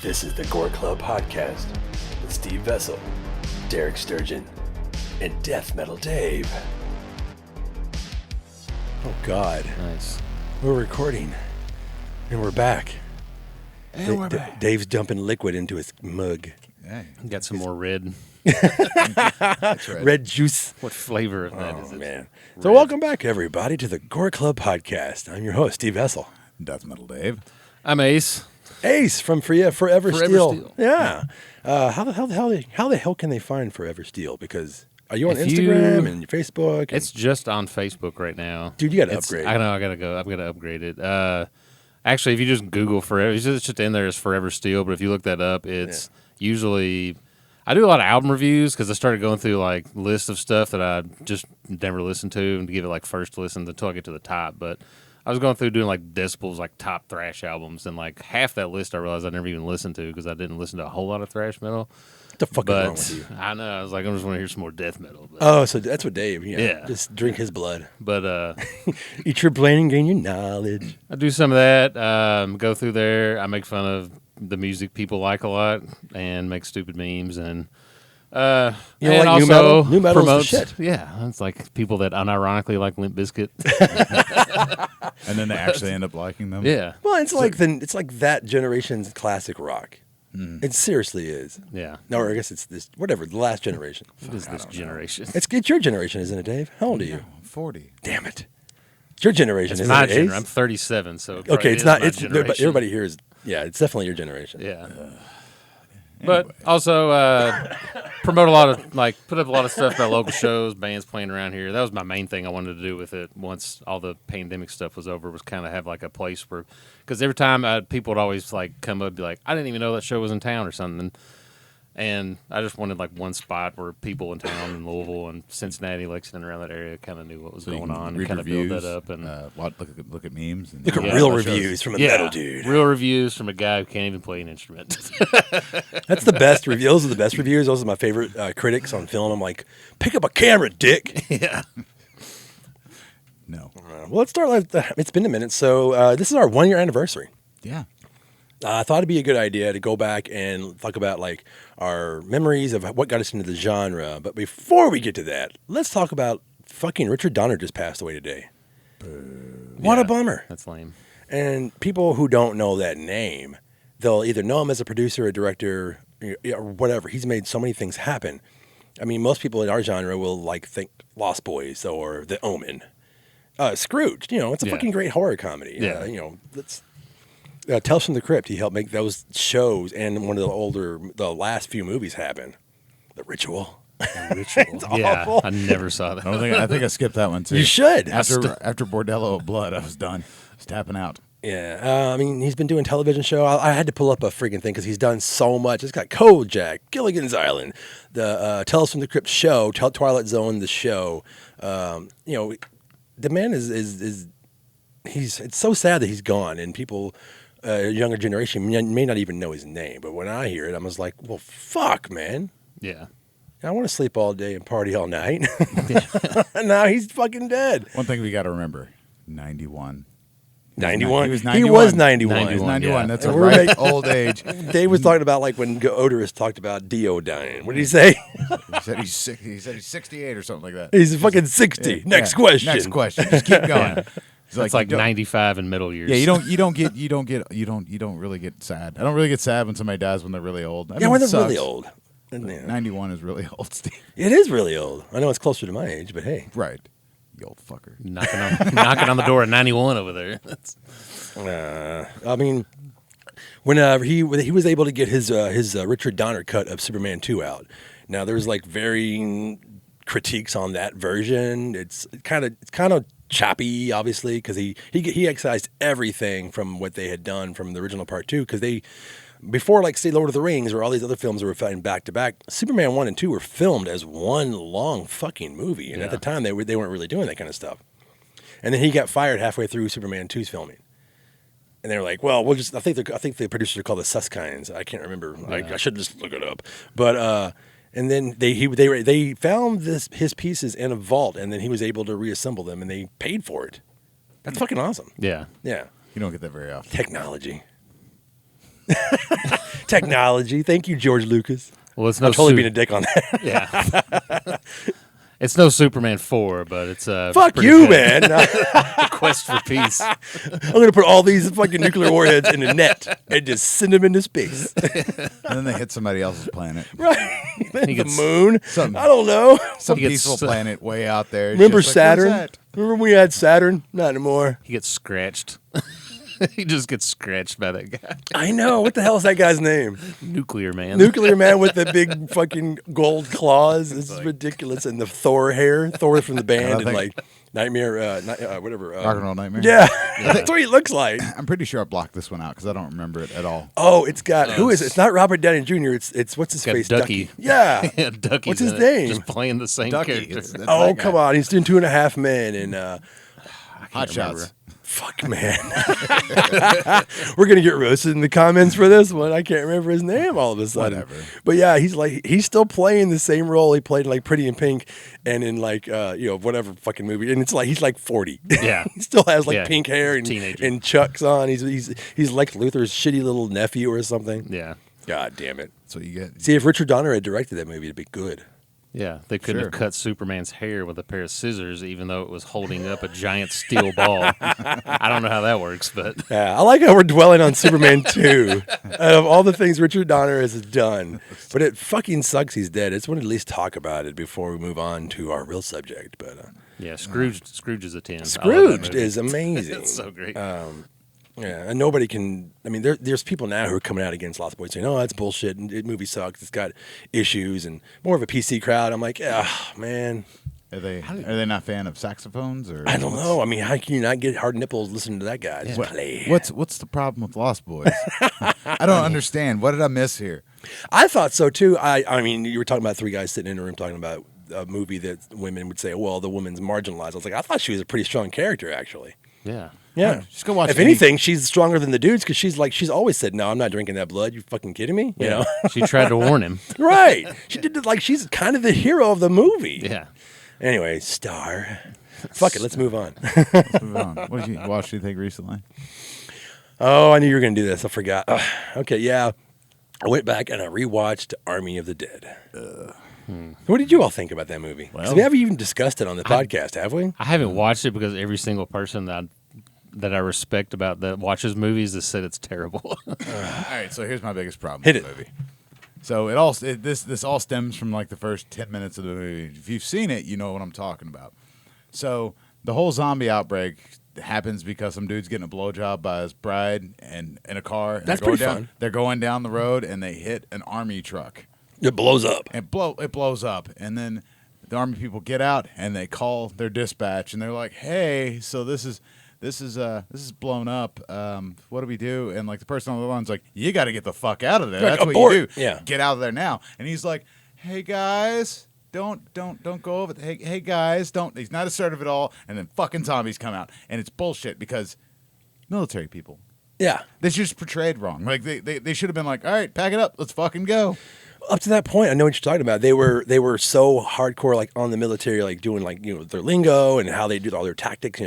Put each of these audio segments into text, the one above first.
This is the GORE Club podcast with Steve Vessel, Derek Sturgeon, and Death Metal Dave. Oh God. Nice. We're recording. And we're back. And we're back. Dave's dumping liquid into his mug. Hey, Got some more red. that's right. Red juice. What flavor of that is Oh, it? man. Red. So welcome back, everybody, to the GORE Club podcast. I'm your host, Steve Vessel. Death Metal Dave. I'm Ace. Ace from Forever Steel. Steel. Yeah. How the hell can they find Forever Steel? Because are you on If Instagram you- and Facebook? And, It's just on Facebook right now. dude, you got to It's- upgrade. I know. I gotta go. I've got to upgrade it. Actually, if you just Google Forever, it's just in there as Forever Steel. But if you look that up, it's usually. I do a lot of album reviews because I started going through like lists of stuff that I just never listened to and to give it like first listen until I get to the top. But I was going through doing like Decibel's like top thrash albums, and like half that list I realized I never even listened to because I didn't listen to a whole lot of thrash metal. What the fuck is wrong But with you? I know I was like, I just want to hear some more death metal. But, Oh, so that's what Dave. Yeah. Just drink his blood. but Eat your brain and gain your knowledge. I do some of that. Go through there. I make fun of the music people like a lot and make stupid memes and. You and don't like also new metal? New metal's the promotes, shit. Yeah, it's like people that unironically like Limp Bizkit. And then they actually end up liking them. Yeah, Well, it's like that generation's classic rock. It seriously is. yeah. No, or I guess it's this whatever the last generation. What is this generation? It's your generation, isn't it, Dave? How old are you? 40. Damn it! It's your generation, It's isn't my it? Ace? generation. I'm 37, so it probably Okay, it's is not. my It's but generation. everybody here is. Yeah, it's definitely your generation. Yeah. But also promote a lot of put up a lot of stuff about local shows, bands playing around here. That was my main thing I wanted to do with it. Once all the pandemic stuff was over, was kind of have like a place where, because every time people would always like come up and be like, I didn't even know that show was in town or something. And I just wanted like one spot where people in town in Louisville and Cincinnati, Lexington, around that area kind of knew what was So you going can on and read kind of build reviews, that up. And look at memes. And Look at Yeah, real that shows. reviews from a metal dude. real reviews from a guy who can't even play an instrument. That's the best reviews. Those are the best reviews. Those are my favorite critics on film. I'm like, pick up a camera, dick. Yeah. No. Well, let's start. It's been a minute, so this is our 1 year anniversary. Yeah. I thought it'd be a good idea to go back and talk about like our memories of what got us into the genre. But before we get to that, let's talk about fucking Richard Donner just passed away today. What a Yeah, bummer. That's lame. And people who don't know that name, they'll either know him as a producer, a director, or whatever. He's made so many things happen. I mean, most people in our genre will like think Lost Boys or The Omen. Scrooge, it's a Yeah. fucking great horror comedy. Yeah. Let's Tales from the Crypt. He helped make those shows, and one of the last few movies happen. The Ritual. Ritual. It's Yeah, awful. I never saw that. I think I skipped that one too. You should. After Bordello of Blood, I was done. I was tapping out. Yeah, I mean, he's been doing television show. I had to pull up a freaking thing because he's done so much. It's got Kojak, Gilligan's Island, the Tales from the Crypt show, Twilight Zone, the show. The man is it's so sad that he's gone, and people, younger generation may not even know his name. But when I hear it, I'm just like, well, fuck, man. Yeah. I want to sleep all day and party all night. Now he's fucking dead. One thing we got to remember: 91. 91. He was He was 91. 91. He was 91. Yeah. That's a And we're right like- old age. Dave was talking about like when Odorous talked about Dio dying. What did he say? He said he's 68 or something like that. He's fucking 60. Yeah. Next Yeah. question. Next question. Just keep going. It's It's like you don't- 95 in middle years. Yeah, you don't really get sad. I don't really get sad when somebody dies when they're really old. I Yeah, mean, when it they're really sucks. old. And, yeah. 91 is really old, Steve. It is really old. I know it's closer to my age, but hey. Right. You old fucker. knocking on the door at 91 over there. That's, I mean, when he was able to get his Richard Donner cut of Superman 2 out. Now there's like varying critiques on that version. It's kind of choppy, obviously, because he excised everything from what they had done from the original part 2, because before, like, say, Lord of the Rings or all these other films were fighting back to back, Superman 1 and 2 were filmed as one long fucking movie. And at the time, they weren't really doing that kind of stuff. And then he got fired halfway through Superman 2's filming. And they were like, well, we'll just, I think the producers are called the Suskines. I can't remember. I should just look it up. But, and then they found his pieces in a vault, and then he was able to reassemble them, and they paid for it. That's fucking awesome. yeah. Yeah. You don't get that very often. Technology. Technology. Thank you, George Lucas. Well, it's no I'm totally being a dick on that. Yeah. It's no Superman 4, but it's Fuck pretty you, good. man. The Quest for Peace. I'm going to put all these fucking nuclear warheads in a net and just send them into space. And then they hit somebody else's planet. Right. The gets moon. some- I don't know. Some He gets- peaceful planet way out there. It's Remember just like, what is Saturn? that? Remember when we had Saturn? Not anymore. He gets scratched. He just gets scratched by that guy. I know. What the hell is that guy's name? Nuclear man. Nuclear man with the big fucking gold claws. This is ridiculous. And the Thor hair. Thor from the band. And think- like Nightmare, whatever. Rock and Roll Nightmare? Yeah. That's what he looks like. I'm pretty sure I blocked this one out because I don't remember it at all. Oh, it's got, who is it? It's not Robert Downey Jr. It's what's his got face? Ducky. Yeah. Yeah, Ducky's What's his in it, name? Just playing the same Ducky. character. It's that Oh, guy. come on. He's doing 2.5 Men and Hot Shots. fuck, man. We're going to get roasted in the comments for this one. I can't remember his name all of a sudden. Whatever. But yeah, he's still playing the same role he played in like Pretty in Pink and in like, whatever fucking movie. And it's like, he's like 40. Yeah. He still has like Yeah. pink hair Teenager. and Chucks on. He's like Luther's shitty little nephew or something. Yeah. God damn it. That's what you get. See, if Richard Donner had directed that movie, it'd be good. Yeah, they couldn't Sure. have cut Superman's hair with a pair of scissors, even though it was holding up a giant steel ball. I don't know how that works, but Yeah, I like how we're dwelling on Superman 2 out of all the things Richard Donner has done. But it fucking sucks he's dead. I just want to at least talk about it before we move on to our real subject. But yeah, Scrooge is a 10. I love that Scrooged movie. is amazing. It's so great. Yeah, and nobody can. I mean, there's people now who are coming out against Lost Boys saying, "Oh, that's bullshit. And the movie sucks. It's got issues." And more of a PC crowd. I'm like, yeah, man. Are they not a fan of saxophones or? I don't know. I mean, how can you not get hard nipples listening to that guy just play? What's the problem with Lost Boys? I don't understand. What did I miss here? I thought so too. I mean, you were talking about three guys sitting in a room talking about a movie that women would say, "Well, the woman's marginalized." I was like, I thought she was a pretty strong character, actually. Yeah. Yeah, just go watch If any- anything, she's stronger than the dudes because she's always said, "No, I'm not drinking that blood." You fucking kidding me? You know, She tried to warn him. right? She did it like she's kind of the hero of the movie. Yeah. Anyway, star. Fuck it. Let's move on. Let's move on. What did you watch? Do you think recently? Oh, I knew you were going to do this. I forgot. Okay, yeah. I went back and I rewatched Army of the Dead. What did you all think about that movie? 'Cause Well- we haven't even discussed it on the podcast, have we? I haven't watched it because every single person that I respect about that watches movies has said it's terrible. All right, so here's my biggest problem Hit with the it. movie. So this all stems from like the first 10 minutes of the movie. If you've seen it, you know what I'm talking about. So the whole zombie outbreak happens because some dude's getting a blowjob by his bride and in a car. And That's they're going pretty down, fun. They're going down the road and they hit an army truck. It blows up. It blows up, and then the army people get out and they call their dispatch and they're like, "Hey, so this is blown up. What do we do?" And like the person on the line's like, "You got to get the fuck out of there. Like, That's what abort. you do. Yeah. Get out of there now." And he's like, "Hey guys, don't go over. Hey guys, don't." He's not assertive at all. And then fucking zombies come out, and it's bullshit because military people. Yeah. They just portrayed wrong. Like they should have been like, "All right, pack it up. Let's fucking go." Up to that point, I know what you're talking about. They were so hardcore, like on the military, like doing like their lingo and how they do all their tactics.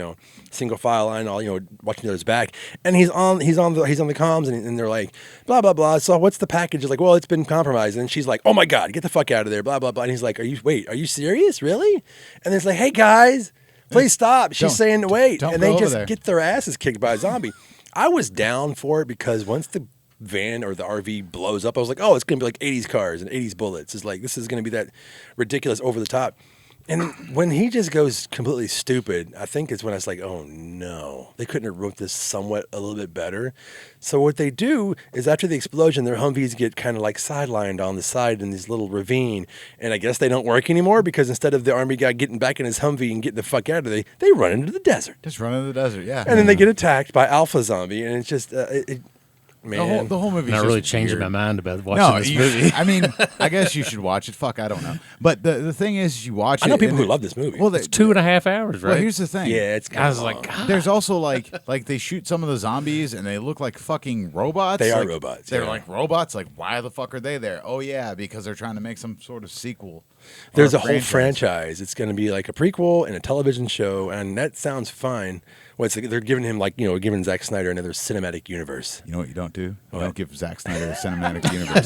Single file line, all watching the other's back. And he's on the comms, and they're like, blah blah blah. So what's the package? He's like, well, it's been compromised. And she's like, oh my god, get the fuck out of there, blah blah blah. And he's like, are you serious, really? And it's like, hey guys, please stop. She's saying wait, don't and go they over just there. get their asses kicked by a zombie. I was down for it because once the van or the RV blows up, I was like, oh, it's gonna be like 80s cars and 80s bullets. It's like this is gonna be that ridiculous over the top. And when he just goes completely stupid, I think it's when I was like, oh no, they couldn't have wrote this somewhat a little bit better. So what they do is after the explosion, their Humvees get kind of like sidelined on the side in this little ravine. And I guess they don't work anymore because instead of the army guy getting back in his Humvee and getting the fuck out of there, they run into the desert. Just run in the desert, yeah. And then they get attacked by Alpha Zombie. And it's just, man. The whole movie. Not really changing my mind about watching No, this movie. I mean, I guess you should watch it. Fuck, I don't know. But the thing is, you watch it. I know people and who it- love this movie. Well, It's 2.5 hours, right? Well, here's the thing. Yeah, it's I was long. like, God. There's also like they shoot some of the zombies and they look like fucking robots. They are Like, robots, They're yeah. like robots. Like, why the fuck are they there? Oh yeah, because they're trying to make some sort of sequel. There's or a whole franchise. It's going to be like a prequel and a television show, and that sounds fine. they're giving him giving Zack Snyder another cinematic universe. You know what you don't do? You What? don't give Zack Snyder a cinematic universe.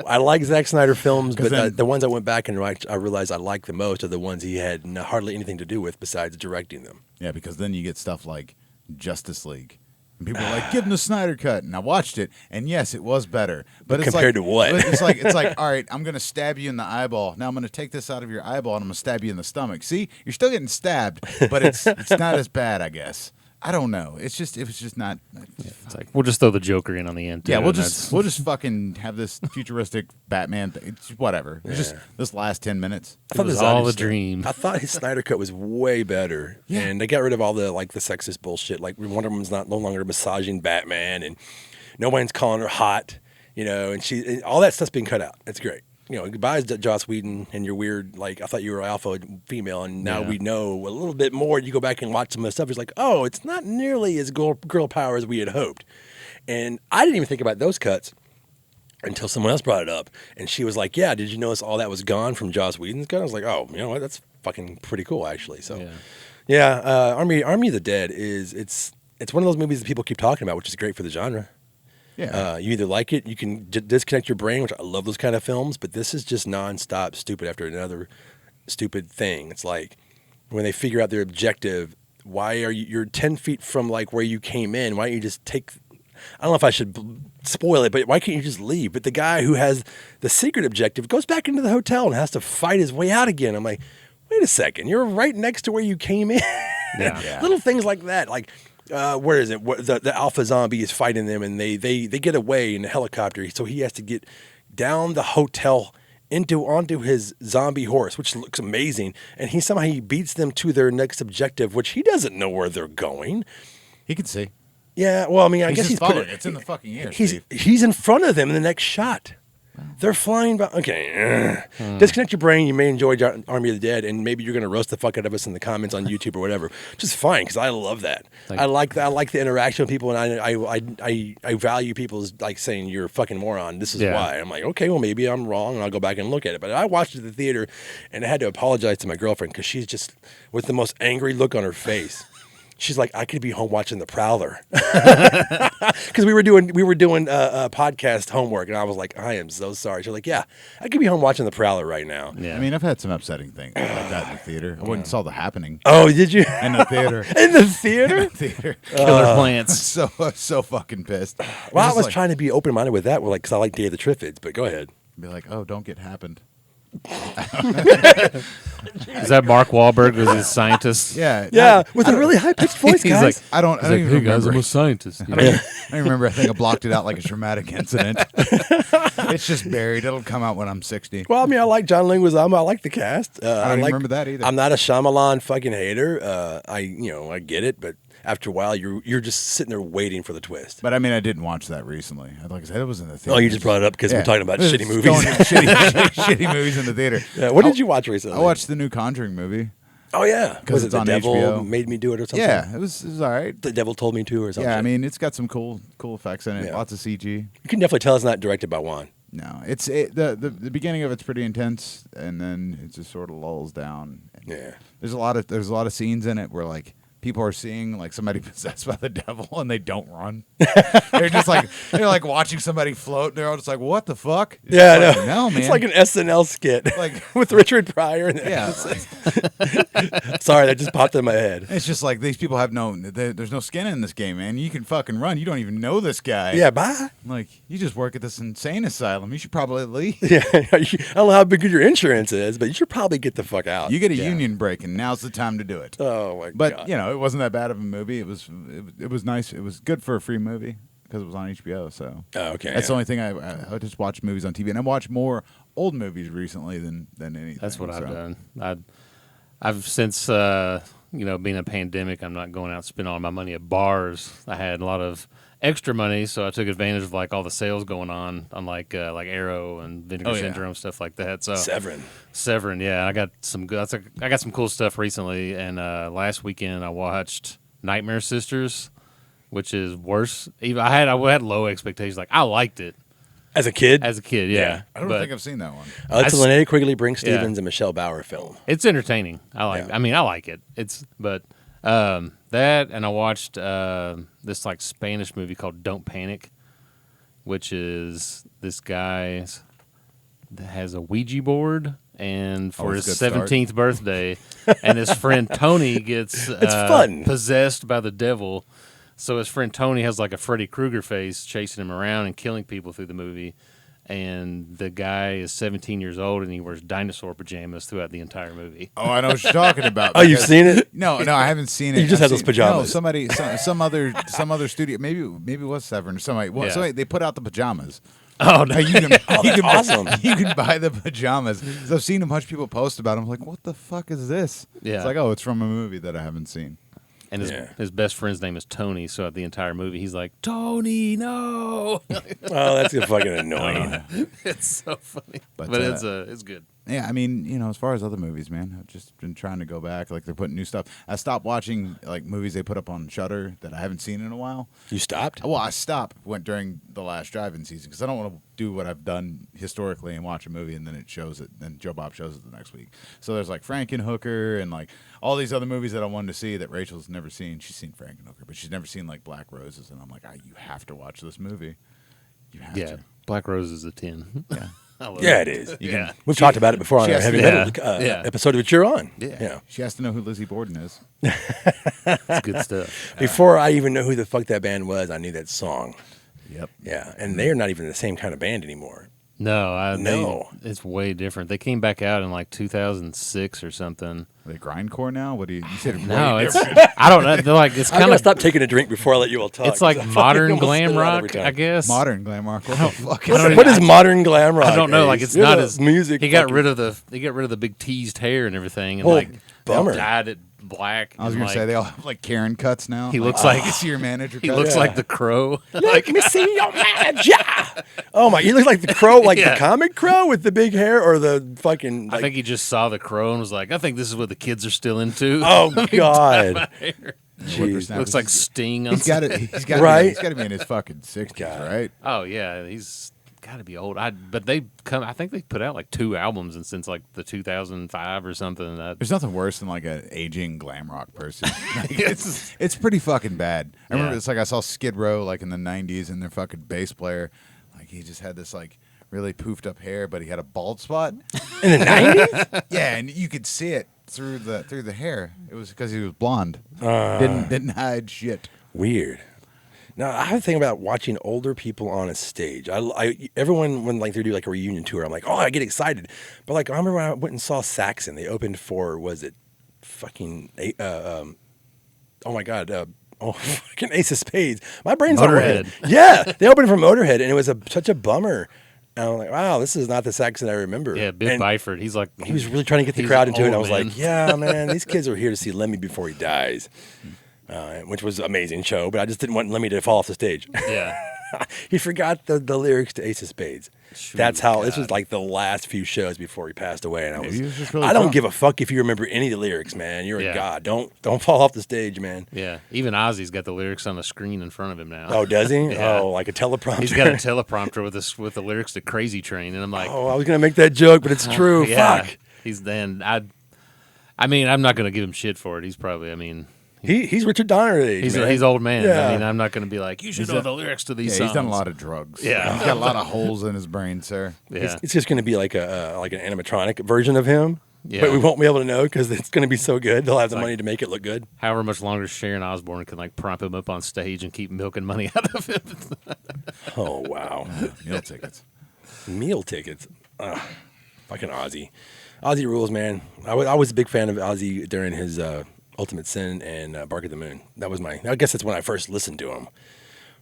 I like Zack Snyder films, but then- the ones I went back and I realized I like the most are the ones he had hardly anything to do with besides directing them. Yeah, because then you get stuff like Justice League. And people are like, give him the Snyder cut. And I watched it, and yes, it was better. But it's compared like, to what? but it's like, all right, I'm going to stab you in the eyeball. Now I'm going to take this out of your eyeball, and I'm going to stab you in the stomach. See, you're still getting stabbed, but it's not as bad, I guess. I don't know. It was just not. It's like we'll just throw the Joker in on the end. Too, Yeah, we'll and just fucking have this futuristic Batman thing. It's whatever. It's just this last 10 minutes. I thought was this all Snyder a stuff- dream. I thought his Snyder cut was way better, Yeah. and they got rid of all the the sexist bullshit. Like Wonder Woman's no longer massaging Batman, and no one's calling her hot, and all that stuff's being cut out. It's great. Goodbye, Joss Whedon, and your weird, I thought you were alpha female, and now we know a little bit more. You go back and watch some of the stuff, it's like, oh, it's not nearly as girl power as we had hoped. And I didn't even think about those cuts until someone else brought it up, and she was like, yeah, did you notice all that was gone from Joss Whedon's cut? I was like, oh, you know what, that's fucking pretty cool, actually. So, Army of the Dead it's one of those movies that people keep talking about, which is great for the genre. Yeah. You either like it, you can disconnect your brain, which I love those kind of films, but this is just nonstop stupid after another stupid thing. It's like when they figure out their objective, why are you're 10 feet from where you came in, why don't you just take, I don't know if I should spoil it, but why can't you just leave? But the guy who has the secret objective goes back into the hotel and has to fight his way out again. I'm like, wait a second, you're right next to where you came in. Yeah. Little things like that, where is it? The alpha zombie is fighting them, and they get away in a helicopter. So he has to get down the hotel onto his zombie horse, which looks amazing. And he beats them to their next objective, which he doesn't know where they're going. He can see. Yeah, well, I mean, I He's guess just following. It's in the fucking air, Steve. He's in front of them in the next shot. They're flying by. Okay. Disconnect your brain. You may enjoy Army of the Dead, and maybe you're going to roast the fuck out of us in the comments on YouTube or whatever. Just fine, because I love that. I like the interaction with people, and I value people's saying you're a fucking moron. This is why. I'm like, okay, well, maybe I'm wrong, and I'll go back and look at it. But I watched it at the theater, and I had to apologize to my girlfriend because she's just with the most angry look on her face. She's like, I could be home watching The Prowler, because we were doing podcast homework, and I was like, I am so sorry. She's like, yeah, I could be home watching The Prowler right now. Yeah. I mean, I've had some upsetting things like that in the theater. I went and saw The Happening Oh, did you? in the theater. In the theater? Theater. Killer plants. So fucking pissed. Well, I was trying to be open minded with that, because I like Day of the Triffids. But go ahead. Be like, oh, don't get happened. Is that Mark Wahlberg was his scientist? Yeah. Yeah, with a really high pitched voice, He's guys. like, I don't he's like, even hey guys, remember. I'm a scientist. I don't remember. I think I blocked it out like a traumatic incident. It's just buried. It'll come out when I'm 60. Well, I mean, I like John Leguizamo. I like the cast. I don't remember that either. I'm not a Shyamalan fucking hater. I get it, but after a while, you're just sitting there waiting for the twist. But I mean, I didn't watch that recently. Like I said, it was in the theater. Oh, you just brought it up because we're talking about It's shitty movies. going to shitty movies in the theater. Yeah, what did you watch recently? I watched the new Conjuring movie. Oh yeah, 'Cause was it it's the on devil HBO. made me do it or something? Yeah, it was all right. The devil told me to or something. Yeah, I mean, it's got some cool effects in it. Yeah. Lots of CG. you can definitely tell it's not directed by Juan. No, the beginning of it's pretty intense, and then it just sort of lulls down. Yeah. There's a lot of scenes in it where people are seeing somebody possessed by the devil and they don't run. They're just they're watching somebody float. And they're all just like, "What the fuck?" It's Yeah, like, no, no, man. It's like an SNL skit, with Richard Pryor. And yeah. Sorry, that just popped in my head. It's just like these people have there's no skin in this game, man. You can fucking run. You don't even know this guy. Yeah, bye. You just work at this insane asylum. You should probably leave. Yeah, I don't know how big your insurance is, but you should probably get the fuck out. You get a union break, and now's the time to do it. Oh my But god. it wasn't that bad of a movie. It was nice. It was good for a free movie because it was on HBO. So Okay. that's the only thing I just watch movies on TV, and I watch more old movies recently than anything. That's what I've so. done. I've since being a pandemic, I'm not going out and spending all my money at bars. I had a lot of extra money, so I took advantage of all the sales going on like Arrow and Vinegar Syndrome, stuff like that. So Severin, yeah. I got some good. I got some cool stuff recently, and last weekend I watched Nightmare Sisters, which is worse. Even I had low expectations. I liked it As a kid? yeah. I don't think I've seen that one. It's a Linnea Quigley, Brinke Stevens, and Michelle Bauer film. It's entertaining. I like. Yeah. I mean, I like it. But That, and I watched this like Spanish movie called Don't Panic, which is this guy that has a Ouija board, and for his 17th birthday, and his friend Tony gets fun. possessed by the devil. So his friend Tony has like a Freddy Krueger face chasing him around and killing people through the movie. And the guy is 17 years old, and he wears dinosaur pajamas throughout the entire movie. Oh, I know what you're talking about. Oh, you've seen it? No, I haven't seen it. You just have those pajamas. No, some other studio. Maybe it was Severn or somebody. Well, somebody they put out the pajamas. Oh, no. You can, awesome. You can buy the pajamas. So I've seen a bunch of people post about them. I'm like, what the fuck is this? Yeah. It's like, oh, it's from a movie that I haven't seen. And his best friend's name is Tony, so at the entire movie, he's like, Tony, no! Oh, that's fucking annoying. It's so funny. But it's good. Yeah, I mean, as far as other movies, man, I've just been trying to go back. Like, they're putting new stuff. I stopped watching, like, movies they put up on Shudder that I haven't seen in a while. You stopped? Well, I stopped during the last drive-in season because I don't want to do what I've done historically and watch a movie and then it shows it, then Joe Bob shows it the next week. So there's, like, Frankenhooker and, like, all these other movies that I wanted to see that Rachel's never seen. She's seen Frankenhooker, but she's never seen, like, Black Roses. And I'm like, you have to watch this movie. You have to. Black Rose is a 10. Yeah. Yeah, it is. We've talked about it before on she our has heavy to- metal episode that you're on. Yeah. She has to know who Lizzie Borden is. It's good stuff. Before I even know who the fuck that band was, I knew that song. Yep. Yeah, and they are not even the same kind of band anymore. No, it's way different. They came back out in like 2006 or something. Are they grindcore now? What do you said? No, it's I don't know. They're like it's I'm kind gonna of stop taking a drink before I let you all talk. it's like 'cause I modern fucking almost glam spit it out every rock, time. I guess. Modern glam rock. What the fuck What is modern glam rock? I don't know. Like Ace? it's You're not the as music. He got fucking- rid of the big teased hair and everything, and Well, like bummer. dyed it black. I was and, gonna say they all have like Karen cuts now. He looks like- see your manager. he cut. looks Yeah. like the Crow. Let me see your manager. Oh my! You look like the Crow, like Yeah. the comic Crow with the big hair, or the fucking. I Like, think he just saw the Crow and was like, I think this is what the kids are still into. oh god! Jeez. Whippersnapper. Looks like Sting on He's got it. He's got Right? He's got to be in his fucking 60s, God. right? Oh yeah, he's got to be old. But they come. I think they put out like 2 albums and since like the 2005 or something. There's nothing worse than like an aging glam rock person. Like, it's pretty fucking bad. I remember it's like I saw Skid Row like in the 90s and their fucking bass player, like he just had this like really poofed up hair, but he had a bald spot. In the 90s? Yeah, and you could see it through the hair. It was because he was blonde. Didn't hide shit. Weird. Now I have a thing about watching older people on a stage. Everyone when like they do like a reunion tour, I'm like, oh, I get excited. But like I remember when I went and saw Saxon. They opened for fucking oh my god. Fucking Ace of Spades. My brain's not Motorhead. working. Yeah, they opened for Motorhead, and it was such a bummer. And I'm like, wow, this is not the Saxon I remember. Yeah, Bill And Byford. He's like he was really trying to get the he's crowd into it. And I old, was man. like, yeah, man, these kids are here to see Lemmy before he dies, which was an amazing show. But I just didn't want Lemmy to fall off the stage. Yeah. He forgot the lyrics to Ace of Spades. That's how this was like the last few shows before he passed away, and Maybe he was just really I don't drunk. give a fuck if you remember any of the lyrics, man. You're Yeah. a god. Don't fall off the stage, man. Yeah. Even Ozzy's got the lyrics on the screen in front of him now. Oh, does he? Yeah. Oh, like a teleprompter. He's got a teleprompter with the lyrics to Crazy Train, and I'm like, Oh, I was gonna make that joke, but it's true. yeah. Fuck. He's then I mean, I'm not gonna give him shit for it. He's probably, I mean, He's Richard Donner at age, he's man. he's old man. Yeah. I mean, I'm not gonna be like, you should know the lyrics to these songs. He's done a lot of drugs. Yeah. He's got a lot of holes in his brain, sir. Yeah. It's just gonna be like an animatronic version of him. Yeah. But we won't be able to know because it's gonna be so good. They'll have the like- money to make it look good. However much longer Sharon Osbourne can like prop him up on stage and keep milking money out of him. Oh wow. Meal tickets. Meal tickets. Fucking Ozzy. Ozzy rules, man. I was a big fan of Ozzy during his Ultimate Sin and Bark at the Moon. That was I guess that's when I first listened to him.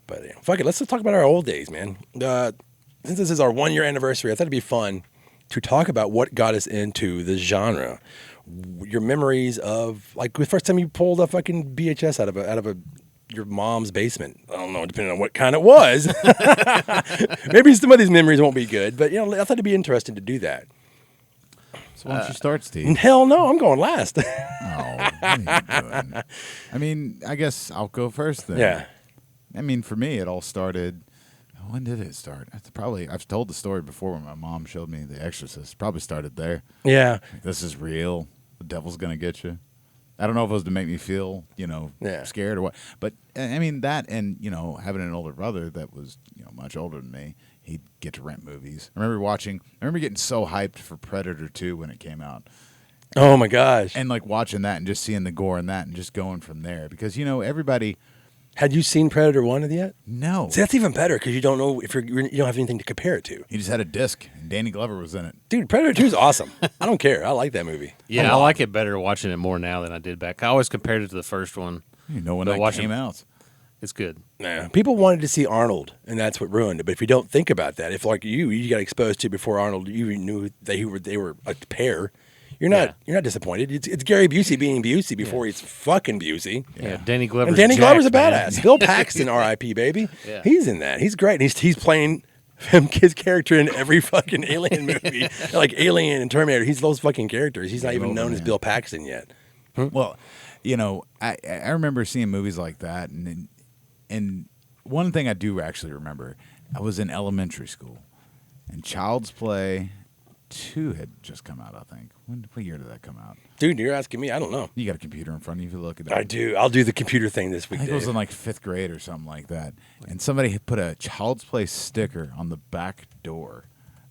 But yeah, fuck it, let's just talk about our old days, man. Since this is our 1-year anniversary, I thought it'd be fun to talk about what got us into the genre. Your memories of like the first time you pulled a fucking VHS out of your mom's basement. I don't know, depending on what kind it was. Maybe some of these memories won't be good, but I thought it'd be interesting to do that. So why don't you start, Steve? Hell no, I'm going last. Oh, what are you doing? I mean, I guess I'll go first then. Yeah. I mean, for me, it all started. When did it start? I've told the story before when my mom showed me The Exorcist. Probably started there. Yeah. This is real. The devil's gonna get you. I don't know if it was to make me feel, Yeah. scared or what. But I mean that, and having an older brother that was, much older than me, he'd get to rent movies. I remember getting so hyped for Predator 2 when it came out. Oh my gosh! And like watching that and just seeing the gore in that and just going from there because everybody. Had you seen Predator 1 yet? No. See, that's even better because you don't know if you don't have anything to compare it to. He just had a disc, and Danny Glover was in it. Dude, Predator 2 is awesome. I don't care. I like that movie. Yeah, I like it better watching it more now than I did back. I always compared it to the first one. When that came out. It's good. Nah, people wanted to see Arnold, and that's what ruined it. But if you don't think about that, if like you got exposed to before Arnold, you knew they were a pair. You're not disappointed. It's Gary Busey being Busey before he's fucking Busey. Yeah, Danny Glover. And Danny Glover's a badass. Bill Paxton, R.I.P. baby. Yeah. He's in that. He's great. He's playing his character in every fucking Alien movie, like Alien and Terminator. He's those fucking characters. He's not even known as Bill Paxton yet. Well, I remember seeing movies like that, and one thing I do actually remember, I was in elementary school, and Child's Play 2 had just come out, I think. What year did that come out? Dude, you're asking me. I don't know. You got a computer in front of you to look at it. I do. I'll do the computer thing this week. I think it was in like 5th grade or something like that. And somebody had put a Child's Play sticker on the back door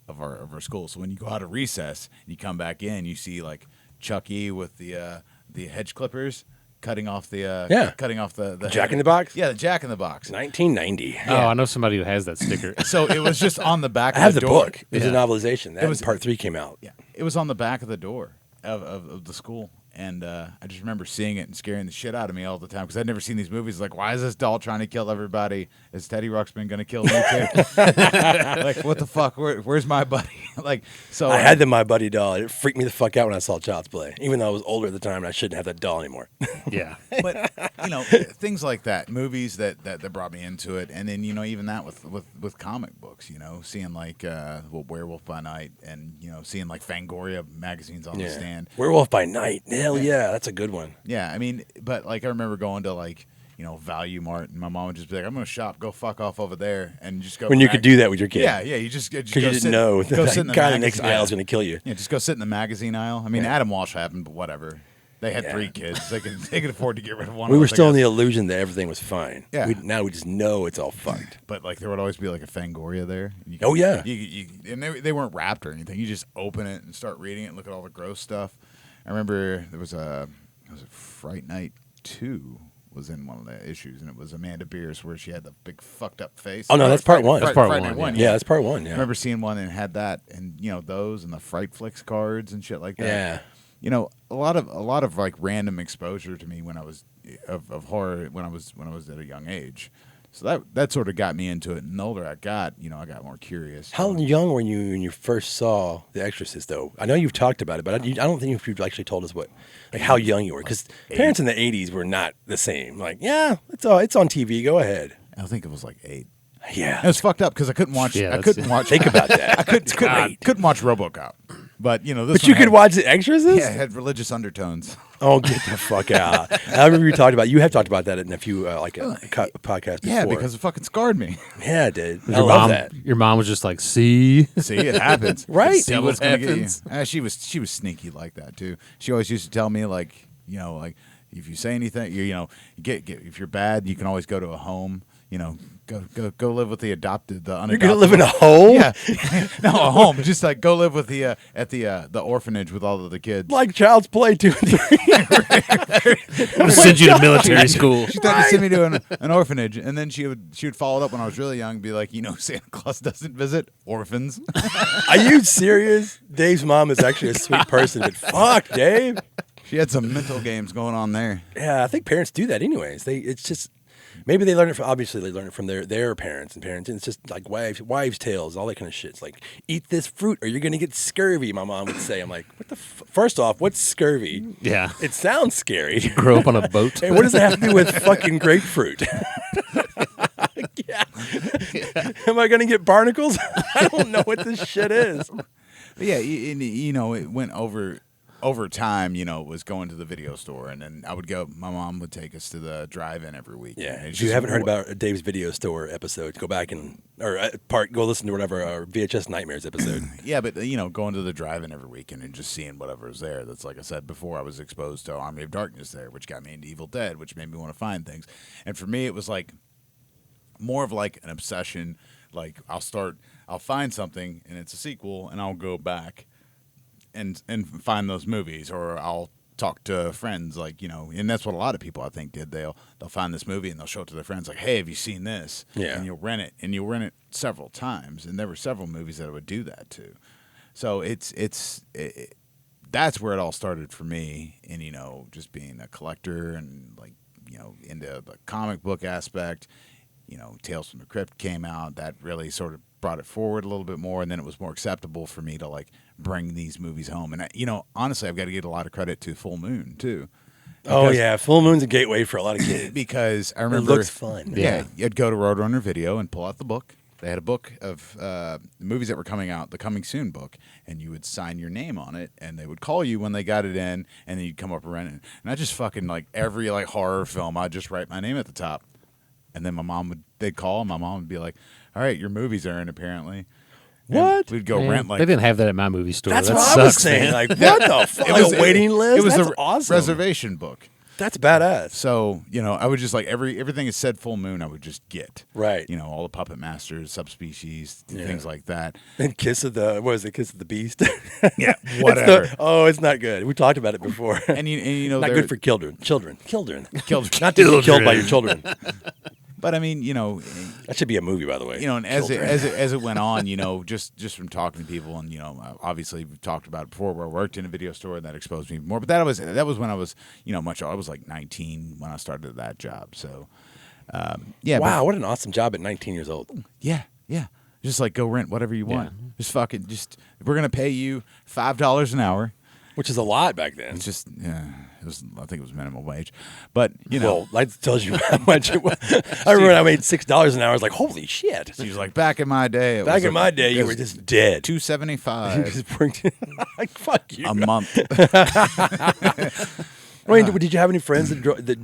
of our school. So when you go out of recess and you come back in, you see like Chucky with the hedge clippers cutting off the Jack in the Box? Yeah, the Jack in the Box. 1990. Oh, I know somebody who has that sticker. So it was just on the back I of have the the door. book. It was a novelization. That was part 3 came out. Yeah, it was on the back of the door of the school. And I just remember seeing it and scaring the shit out of me all the time because I'd never seen these movies. Like, why is this doll trying to kill everybody? Is Teddy Ruxpin going to kill me too? Like, what the fuck? Where's my buddy? Like, so I had the My Buddy doll. It freaked me the fuck out when I saw Child's Play, even though I was older at the time and I shouldn't have that doll anymore. Yeah. But things like that, movies that brought me into it, and then even that with comic books, seeing like Werewolf by Night, and seeing like Fangoria magazines on the stand. Werewolf by Night. Hell yeah, that's a good one. Yeah, I mean, but like I remember going to like Value Mart, and my mom would just be like, "I'm going to shop. Go fuck off over there," and just go. When you could do that with your kid. Yeah, you just because you didn't know that guy in the next aisle is going to kill you. Yeah, just go sit in the magazine aisle. I mean, Adam Walsh happened, but whatever. They had 3 kids. They could afford to get rid of one. We were still in the illusion that everything was fine. Yeah. Now we just know it's all fucked. But like there would always be like a Fangoria there. And they weren't wrapped or anything. You just open it and start reading it and look at all the gross stuff. I remember there was a Fright Night 2 was in one of the issues, and it was Amanda Beers where she had the big fucked up face. Oh no, that's part 1. That's part Fright 1. Night 1. Yeah, that's part 1. Yeah. I remember seeing one and had that, and those and the Fright Flicks cards and shit like that. Yeah. A lot of like random exposure to me when I was of horror when I was at a young age. So that sort of got me into it. And the older I got, I got more curious. How young were you when you first saw The Exorcist, though? I know you've talked about it, but I don't think you've actually told us how young you were. Because parents in the 80s were not the same. Like, yeah, it's on TV. Go ahead. I think it was like 8. Yeah. It was fucked up because I couldn't watch. Yeah, I couldn't watch. Think about that. I couldn't watch RoboCop. But this. But you could watch The Exorcist? Yeah, it had religious undertones. Oh, get the fuck out! I remember you have talked about that in a few podcasts before. Yeah, because it fucking scarred me. Yeah, it did. I Your love mom, that. Your mom was just like, see? See, it happens. Right. See what's gonna get you. She was sneaky like that too. She always used to tell me like if you say anything, get if you're bad, you can always go to a home. Go live with the unadopted. You're gonna live in a home? Yeah, no, a home. Just like go live with at the orphanage with all of the kids. Like Child's Play 2 and 3. I'm gonna send you to military school. She tried to send me to an orphanage, and then she would follow it up when I was really young and be like, Santa Claus doesn't visit orphans. Are you serious? Dave's mom is actually a sweet person, but fuck, Dave. She had some mental games going on there. Yeah, I think parents do that anyways. It's just maybe they learn it from their parents and parents, and it's just like wives' tales, all that kind of shit. It's like, eat this fruit or you're gonna get scurvy. My mom would say. I'm like, what the? First off, what's scurvy? Yeah. It sounds scary. Grow up on a boat. Hey, what does it have to do with fucking grapefruit? Yeah. Am I gonna get barnacles? I don't know what this shit is. But yeah, it went over over time, was going to the video store, and then I would go. My mom would take us to the drive-in every week. Yeah. If you haven't heard about Dave's video store episode, go back and go listen to whatever our VHS Nightmares episode. Yeah, but going to the drive-in every weekend and just seeing whatever is there. That's like I said before. I was exposed to Army of Darkness there, which got me into Evil Dead, which made me want to find things. And for me, it was like more of like an obsession. Like I'll find something and it's a sequel, and I'll go back and find those movies, or I'll talk to friends, like, and that's what a lot of people I think did. They'll find this movie and they'll show it to their friends, like, hey, have you seen this? Yeah. And you'll rent it several times, and there were several movies that would do that too. So that's where it all started for me, and just being a collector and like into the comic book aspect. Tales from the Crypt came out. That really sort of brought it forward a little bit more, and then it was more acceptable for me to like bring these movies home. And honestly, I've got to give a lot of credit to Full Moon too. Oh yeah, Full Moon's a gateway for a lot of kids because I remember it looks fun. Yeah, you'd go to Roadrunner Video and pull out the book. They had a book of movies that were coming out, the Coming Soon book, and you would sign your name on it, and they would call you when they got it in, and then you'd come up and rent it. And I just fucking like every like horror film, I'd just write my name at the top. And then they'd call, and my mom would be like, all right, your movies are in apparently. And what? we'd go rent like. They didn't have that at my movie store. That's that what sucks, I was saying. man. Like, what the fuck? Like a waiting list? It was That's a awesome. reservation book. That's badass. So, I would just like everything that said Full Moon, I would just get. Right. All the Puppet Masters, Subspecies, things like that. And Kiss of the Beast? Yeah, whatever. It's not good. We talked about it before. And not good for children. Children. Not to Children. be killed by your children. But I mean, that should be a movie, by the way. And as it went on, just from talking to people, and obviously we've talked about it before, where I worked in a video store, and that exposed me more. But that was when I was much. I was like 19 when I started that job. So yeah. Wow, what an awesome job at 19 years old. Yeah. Just like go rent whatever you want. We're gonna pay you $5 an hour. Which is a lot back then. It's just, I think it was minimum wage. But, Well, that tells you how much it was. I remember when I made $6 an hour. I was like, holy shit. She was like, back in my day. You were just dead. $275 like, fuck you. a month. I mean, did you have any friends that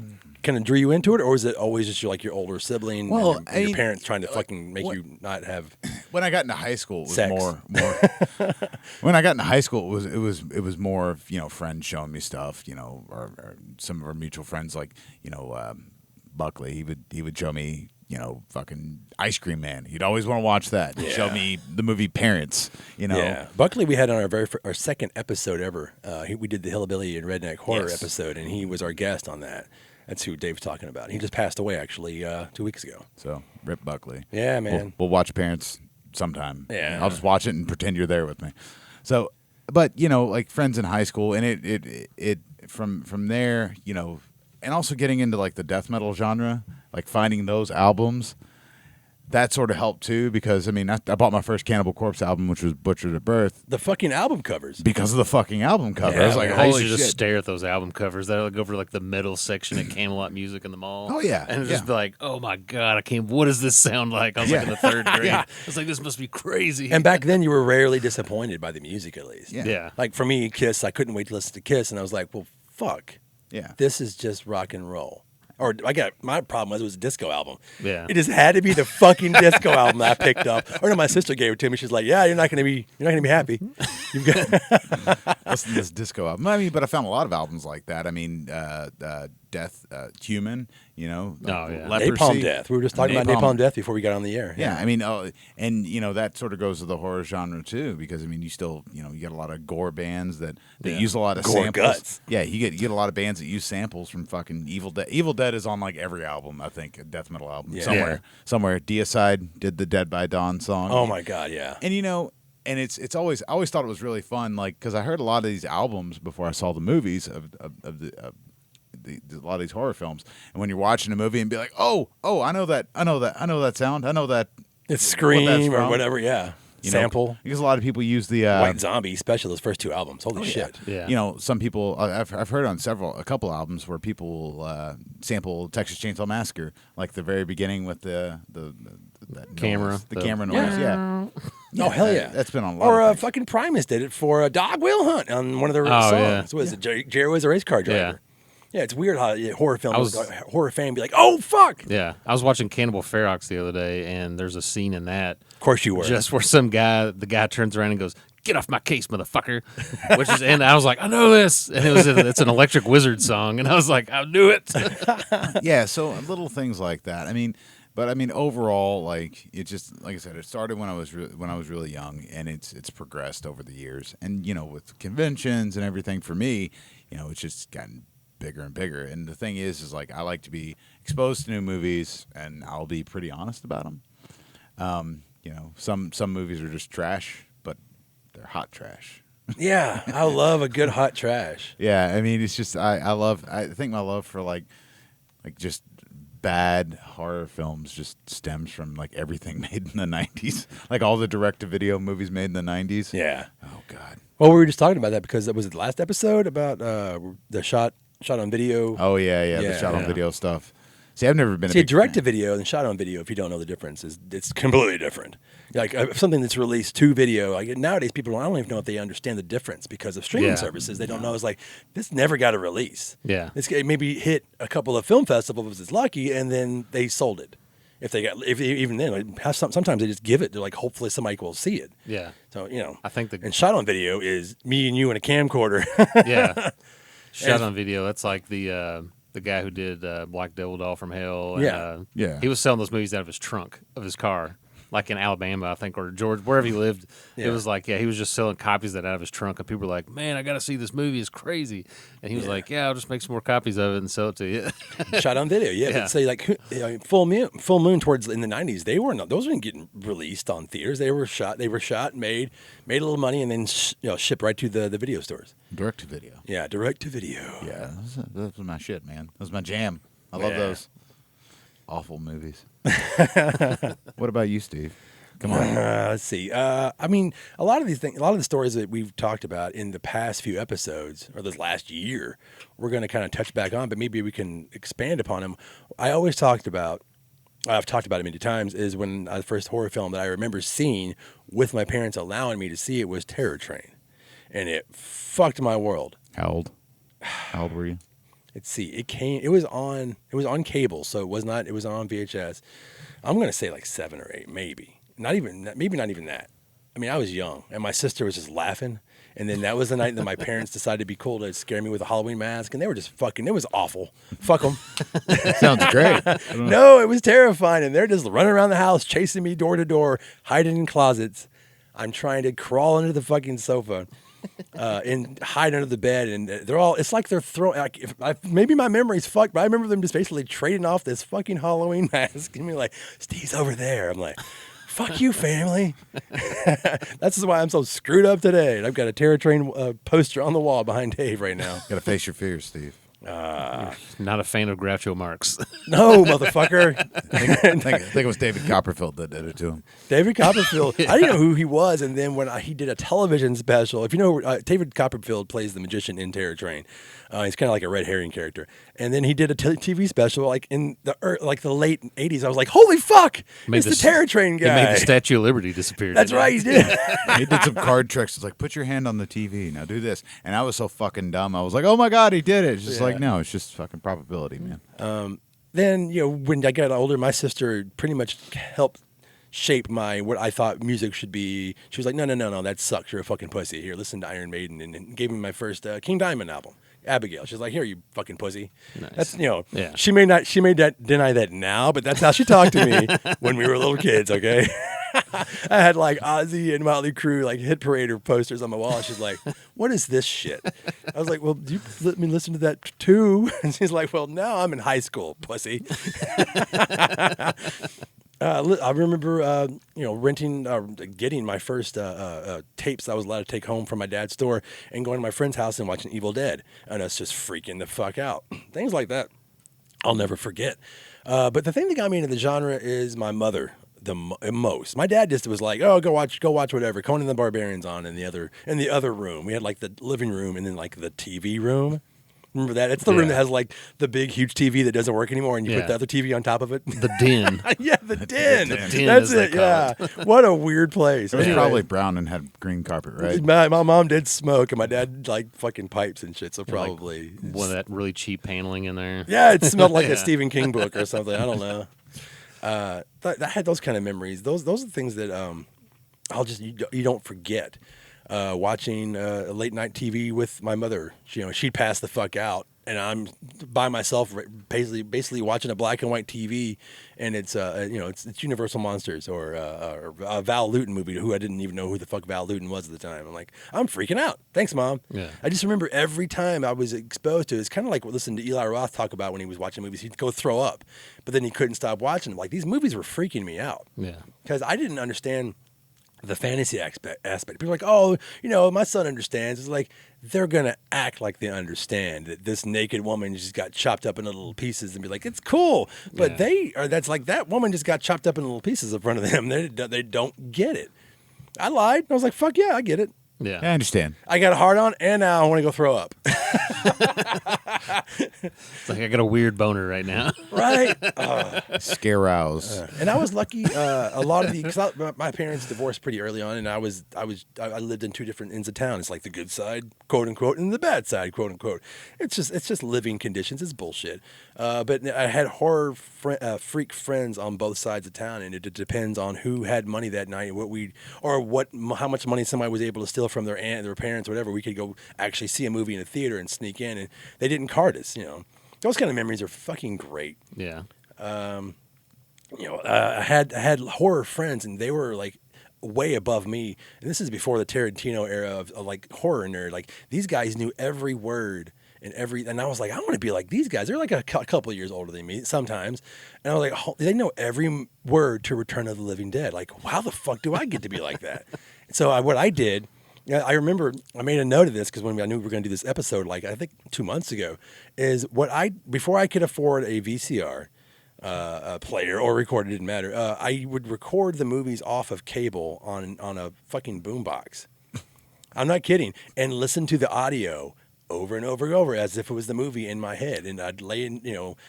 kind of drew you into it, or was it always just your older sibling? Well, and your parents trying to fucking make you not have. When I got into high school, it was sex. more. When I got into high school, it was more of friends showing me stuff. Or some of our mutual friends, like Buckley. He would show me. Fucking Ice Cream Man. He'd always want to watch that. He'd show me the movie Parents. Yeah, Buckley. We had on our second episode ever. We did the Hillbilly and Redneck Horror episode, and he was our guest on that. That's who Dave's talking about. He just passed away actually 2 weeks ago. So Rip Buckley. Yeah, man. We'll watch Parents sometime. Yeah, I'll just watch it and pretend you're there with me. So, but like friends in high school, and it from there, and also getting into like the death metal genre, like finding those albums. That sort of helped too, because I bought my first Cannibal Corpse album, which was Butchered at Birth. The fucking album covers. Because of the fucking album cover. Yeah, I was like, I used holy to shit. just stare at those album covers. They would go for like the middle section at Camelot Music in the mall. Oh, yeah. And just be like, oh my God, what does this sound like? I was like in the third grade. I was like, this must be crazy. And back then, you were rarely disappointed by the music, at least. Yeah. Like for me, Kiss, I couldn't wait to listen to Kiss, and I was like, well, fuck. Yeah. This is just rock and roll. Or my problem was it was a disco album. Yeah. It just had to be the fucking disco album that I picked up. Or no, my sister gave it to me. She's like, yeah, you're not gonna be happy. You've got Listen to this disco album. But I found a lot of albums like that. Death, Human, Leprosy. Napalm Death. We were just talking about Napalm Death before we got on the air. Yeah, and that sort of goes to the horror genre too, because you still, you get a lot of gore bands that use a lot of gore samples. Guts. Yeah, you get a lot of bands that use samples from fucking Evil Dead. Evil Dead is on like every album, I think, a death metal album somewhere. Deicide did the Dead by Dawn song. Oh my God, yeah. And and it's always, I always thought it was really fun, like, because I heard a lot of these albums before I saw the movies of a lot of these horror films, and when you're watching a movie and be like, oh, I know that sound, I know that it's Scream or from. whatever, yeah. Sample. Because a lot of people use the White Zombie, especially those first two albums. Holy shit! Yeah. Some people I've heard on a couple albums where people will sample Texas Chainsaw Massacre, like the very beginning with that camera, noise, the camera noise. Yeah. Oh, hell yeah. That's been on a lot Or of things. fucking Primus did it for Dog Will Hunt on one of their Oh, songs. yeah. What is it? Jerry was a race car driver. Yeah, it's weird how horror film, was- horror fan be like, oh, fuck. Yeah, I was watching Cannibal Ferox the other day, and there's a scene in that Of course you were. just where the guy turns around and goes, "Get off my case, motherfucker!" And I was like, "I know this," and it's an Electric Wizard song, and I was like, "I knew it." Yeah, so little things like that. But overall, like it just like I said, it started when I was really young, and it's progressed over the years. And with conventions and everything, for me, it's just gotten bigger and bigger. And the thing is like I like to be exposed to new movies, and I'll be pretty honest about them. Some movies are just trash, but they're hot trash. Yeah, I love a good hot trash. Yeah, it's just I think my love for like just bad horror films just stems from like everything made in the 90s. Like all the direct-to-video movies made in the 90s. Yeah. Oh god. Well, we were just talking about that because it was the last episode about the shot on video. Oh yeah, the shot on video stuff. See, I've never been a big direct to fan. video and shot on video, if you don't know the difference, it's completely different. Like something that's released to video, like nowadays people I don't even know if they understand the difference because of streaming services. They don't know. It's like this never got a release. Yeah. This maybe hit a couple of film festivals if it's lucky, and then they sold it. If even then, like, sometimes they just give it. They're like, hopefully somebody will see it. Yeah. So I think and shot on video is me and you and a camcorder. yeah, shot on video. That's like the guy who did Black Devil Doll from Hell. And, Yeah. He was selling those movies out of his trunk of his car, like in Alabama, I think, or Georgia, wherever he lived. Yeah. It was like, he was just selling copies of that out of his trunk, and people were like, "Man, I got to see this movie. It's crazy." And he was like, "Yeah, I'll just make some more copies of it and sell it to you." Shot on video, yeah. Yeah. But say like Full Moon towards in the 90s, those weren't getting released on theaters. They were shot, made a little money, and then shipped right to the video stores. Direct to video. Yeah, direct to video. Yeah, that was my shit, man. That was my jam. I love Yeah. those awful movies. What about you, Steve? Come on. Let's see. A lot of these things, a lot of the stories that we've talked about in the past few episodes or this last year, we're going to kind of touch back on, but maybe we can expand upon them. I've talked about it many times, is when the first horror film that I remember seeing with my parents allowing me to see it was Terror Train. And it fucked my world. How old were you? Let's see. It was on cable, so it was not on VHS. I'm going to say like 7 or 8, maybe not even that. I mean, I was young, and my sister was just laughing. And then that was the night that my parents decided to be cool to scare me with a Halloween mask, and they were just fucking. It was awful. Fuck them. Sounds great. No, it was terrifying, and they're just running around the house, chasing me door to door, hiding in closets. I'm trying to crawl under the fucking sofa. And hide under the bed, and they're all. It's like they're throwing. Like, maybe my memory's fucked, but I remember them just basically trading off this fucking Halloween mask, and me like, "Steve's over there." I'm like, "Fuck you, family." That's just why I'm so screwed up today. And I've got a Terror Train poster on the wall behind Dave right now. Gotta face your fears, Steve. Not a fan of Groucho Marx. No, motherfucker. I think it was David Copperfield that did it to him. David Copperfield. I didn't know who he was, and then when he did a television special, if you know, David Copperfield plays the magician in Terror Train. He's kind of like a red herring character, and then he did a TV special like in the late '80s. I was like, "Holy fuck! It's the Terror Train guy." He made the Statue of Liberty disappear. That's right, he did. He did some card tricks. It's like, put your hand on the TV. Now do this. And I was so fucking dumb. I was like, oh my God, he did it. It's just like, no, it's just fucking probability, man. Then when I got older, my sister pretty much helped shape what I thought music should be. She was like, no, that sucks. You're a fucking pussy. Here, listen to Iron Maiden, and gave me my first King Diamond album. Abigail. She's like, here, you fucking pussy. Nice. That's Yeah. She may deny that now, but that's how she talked to me when we were little kids. Okay. I had like Ozzy and Motley Crue like Hit Parader posters on my wall. And she's like, "What is this shit?" I was like, "Well, do you let me listen to that too?" And she's like, "Well, now I'm in high school, pussy." I remember, renting, getting my first tapes I was allowed to take home from my dad's store and going to my friend's house and watching Evil Dead, and us just freaking the fuck out. Things like that, I'll never forget. But the thing that got me into the genre is my mother. The most. My dad just was like, "Oh, go watch whatever. Conan the Barbarian's on in the other room." We had like the living room and then like the TV room. Remember that? It's the room that has like the big, huge TV that doesn't work anymore, and you put the other TV on top of it. The den. Yeah, the den. The den, That's as they it. call Yeah. What a weird place. It was Anyway, probably brown and had green carpet, right? my mom did smoke, and my dad like fucking pipes and shit. So probably One of that really cheap paneling in there. yeah, it smelled like a Stephen King book or something. I don't know. I had those kind of memories. Those are the things that you don't forget. Watching late night TV with my mother, she'd pass the fuck out, and I'm by myself, basically watching a black and white TV, and it's it's Universal Monsters or a Val Lewton movie. Who I didn't even know who the fuck Val Lewton was at the time. I'm like, I'm freaking out. Thanks, Mom. Yeah. I just remember every time I was exposed to it, it's kind of like listening to Eli Roth talk about when he was watching movies. He'd go throw up, but then he couldn't stop watching them. Like these movies were freaking me out. Yeah. Because I didn't understand the fantasy aspect. People are like, oh, my son understands. It's like they're gonna act like they understand that this naked woman just got chopped up into little pieces and be like, it's cool. But that's like that woman just got chopped up into little pieces in front of them. They don't get it. I lied. I was like, fuck yeah, I get it. Yeah. I understand. I got a hard on, and now I want to go throw up. It's like I got a weird boner right now. Right? Scare rouse. And I was lucky. A lot of because my parents divorced pretty early on, and I lived in two different ends of town. It's like the good side, quote unquote, and the bad side, quote unquote. It's just living conditions. It's bullshit. But I had horror freak friends on both sides of town, and it depends on who had money that night, how much money somebody was able to steal from their parents, whatever. We could go actually see a movie in a theater and sneak in, and they didn't card us. Those kind of memories are fucking great. Yeah. I had horror friends, and they were like way above me. And this is before the Tarantino era of like horror nerd. Like these guys knew every word and I was like, I want to be like these guys. They're like a couple of years older than me sometimes. And I was like, oh, they know every word to Return of the Living Dead. Like, how the fuck do I get to be like that? So what I did, I remember I made a note of this because when I knew we were going to do this episode, like I think 2 months ago, is before I could afford a VCR player or recorder, didn't matter. I would record the movies off of cable on a fucking boombox. I'm not kidding, and listen to the audio over and over and over as if it was the movie in my head. And I'd lay in,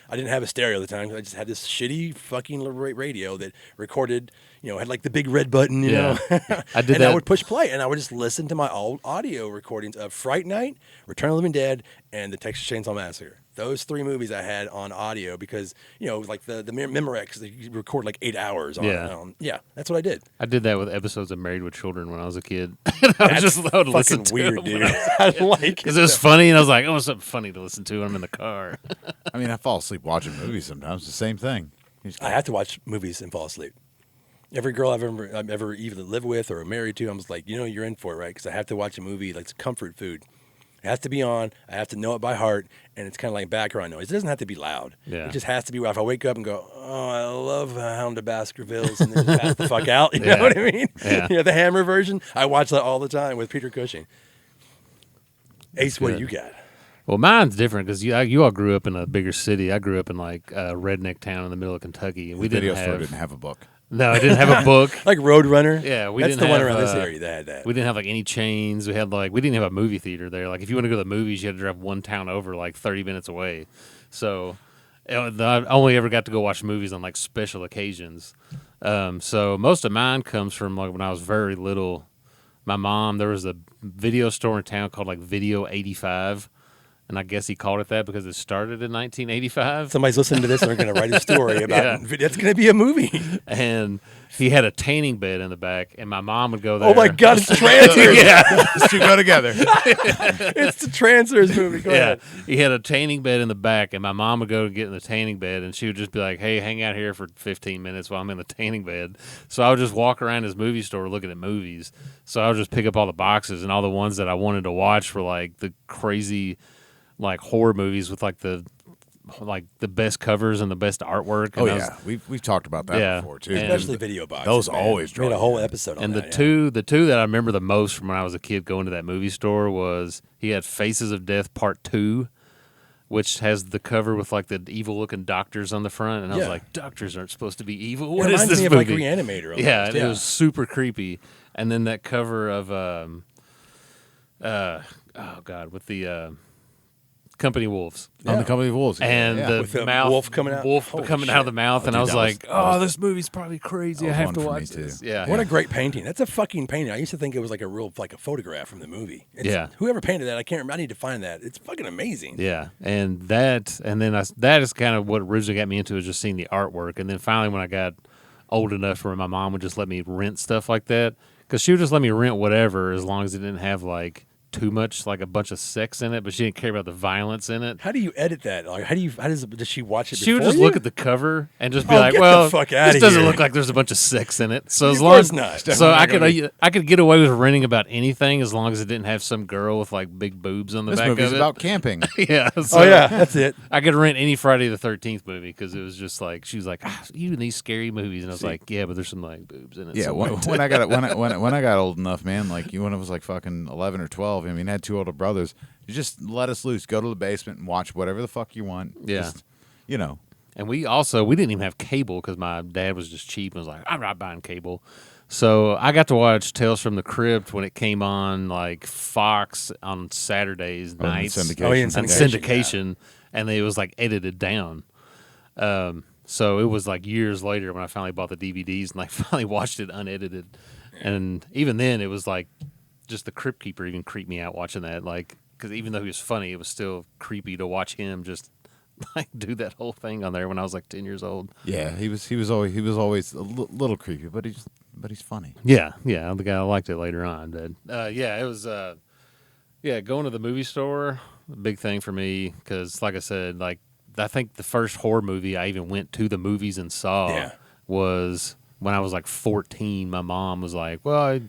I didn't have a stereo at the time. I just had this shitty fucking radio that recorded, had like the big red button, you know. I did and that. I would push play, and I would just listen to my old audio recordings of Fright Night, Return of the Living Dead, and the Texas Chainsaw Massacre. Those 3 movies I had on audio because, like the Memorex, you record like 8 hours on. Yeah. That's what I did. I did that with episodes of Married with Children when I was a kid. That's I would listen fucking to weird, them dude. when I like it. because it was funny, and I was like, "Oh, something funny to listen to." When I'm in the car. I mean, I fall asleep watching movies sometimes. The same thing. I have to watch movies and fall asleep. Every girl I've ever either lived with or married to, I'm just like, you're in for it, right? Because I have to watch a movie like it's comfort food. It has to be on. I have to know it by heart, and it's kind of like background noise. It doesn't have to be loud. Yeah. It just has to be. If I wake up and go, oh, I love Hound of Baskervilles, and then just pass the fuck out. You know what I mean? Yeah. The Hammer version. I watch that all the time with Peter Cushing. Ace, what do you got? Well, mine's different because you all grew up in a bigger city. I grew up in like a redneck town in the middle of Kentucky, and we Video store didn't have a book. No, I didn't have a book. Like Roadrunner. Yeah, that's the one around this area that had that. We didn't have like any chains. We didn't have a movie theater there. Like if you want to go to the movies, you had to drive one town over, like 30 minutes away. So I only ever got to go watch movies on like special occasions. So most of mine comes from like when I was very little. My mom, there was a video store in town called like Video 85. And I guess he called it that because it started in 1985. Somebody's listening to this and they're going to write a story about it's going to be a movie. And he had a tanning bed in the back, and my mom would go there. Oh my God, it's Trancers. Yeah. Those two go together. It's the Trancers movie. Go ahead. He had a tanning bed in the back, and my mom would go get in the tanning bed, and she would just be like, hey, hang out here for 15 minutes while I'm in the tanning bed. So I would just walk around his movie store looking at movies. So I would just pick up all the boxes, and all the ones that I wanted to watch were like the crazy like horror movies with like the best covers and the best artwork. Oh and yeah, we've talked about that before too. Especially video boxes. Those man. always draw made a you whole in. episode on And that. the two that I remember the most from when I was a kid going to that movie store was he had Faces of Death Part 2, which has the cover with like the evil looking doctors on the front, and I was like, doctors aren't supposed to be evil. What is this me movie? Of like Reanimator. Almost. Yeah, and it was super creepy. And then that cover of with the Company Wolves. On the Company of Wolves. And the With the mouth, wolf coming out. Holy coming shit. out of the mouth, and dude, I was that like, was- this movie's probably crazy. I was have one to for me, watch too. this. Yeah. What a great painting. That's a fucking painting. I used to think it was like a photograph from the movie. Yeah. Whoever painted that, I can't remember. I need to find that. It's fucking amazing. Yeah, and that is kind of what originally got me into, is just seeing the artwork, and then finally when I got old enough where my mom would just let me rent stuff like that, because she would just let me rent whatever as long as it didn't have like too much, like a bunch of sex in it, but she didn't care about the violence in it. How do you edit that? Like, does she watch it? She would before just you? look at the cover and just be Oh, like, get the "Well, fuck this outta doesn't here." look like there's a bunch of sex in it." So Of as long course as not. so I Definitely not could get away with renting about anything as long as it didn't have some girl with like big boobs on the This back movie's of it. about camping. Yeah. Oh so yeah, that's it. I could rent any Friday the 13th movie because it was just like, she was like, you in these scary movies, and I was like, yeah, but there's some like boobs in it. Yeah, somewhere, when I got when I got old enough, man, like when I was like fucking 11 or 12, I mean, I had two older brothers. You just let us loose, go to the basement and watch whatever the fuck you want. Yeah. Just, you know. And we didn't even have cable because my dad was just cheap and was like, I'm not buying cable. So I got to watch Tales from the Crypt when it came on like Fox on Saturdays nights. syndication. Oh, yeah, And syndication, and it was like edited down. So it was like years later when I finally bought the DVDs and like finally watched it unedited. And even then, it was like just the Crypt Keeper even creeped me out watching that. Like, because even though he was funny, it was still creepy to watch him just like do that whole thing on there when I was like 10 years old. Yeah, he was always a little creepy, but he's funny. Yeah, the guy liked it later on. But it was going to the movie store, a big thing for me because, like I said, like I think the first horror movie I even went to the movies and saw was when I was like 14. My mom was like, "Well,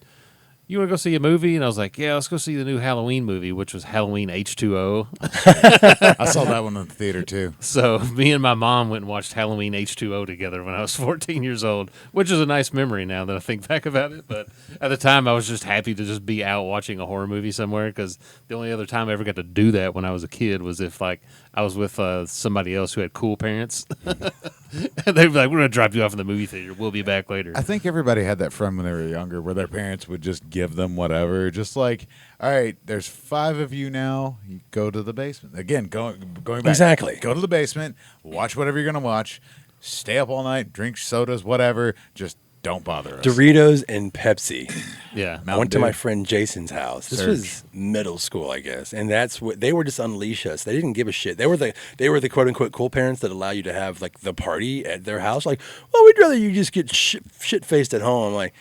you want to go see a movie?" And I was like, "Yeah, let's go see the new Halloween movie," which was Halloween H2O. I saw that one in the theater too. So me and my mom went and watched Halloween H2O together when I was 14 years old, which is a nice memory now that I think back about it. But at the time, I was just happy to just be out watching a horror movie somewhere because the only other time I ever got to do that when I was a kid was if like I was with somebody else who had cool parents. And they'd be like, "We're going to drop you off in the movie theater. We'll be back later." I think everybody had that friend when they were younger where their parents would just give them whatever. Just like, all right, there's 5 of you now. You go to the basement. Again, going back. Exactly. Go to the basement, watch whatever you're going to watch, stay up all night, drink sodas, whatever. Just don't bother us. Doritos and Pepsi. Yeah. I went to Dew. my friend Jason's house. This was middle school, I guess, and that's what they were. Just unleash us. They didn't give a shit. They were the quote unquote cool parents that allow you to have like the party at their house. Like, well, we'd rather you just get shit faced at home. Like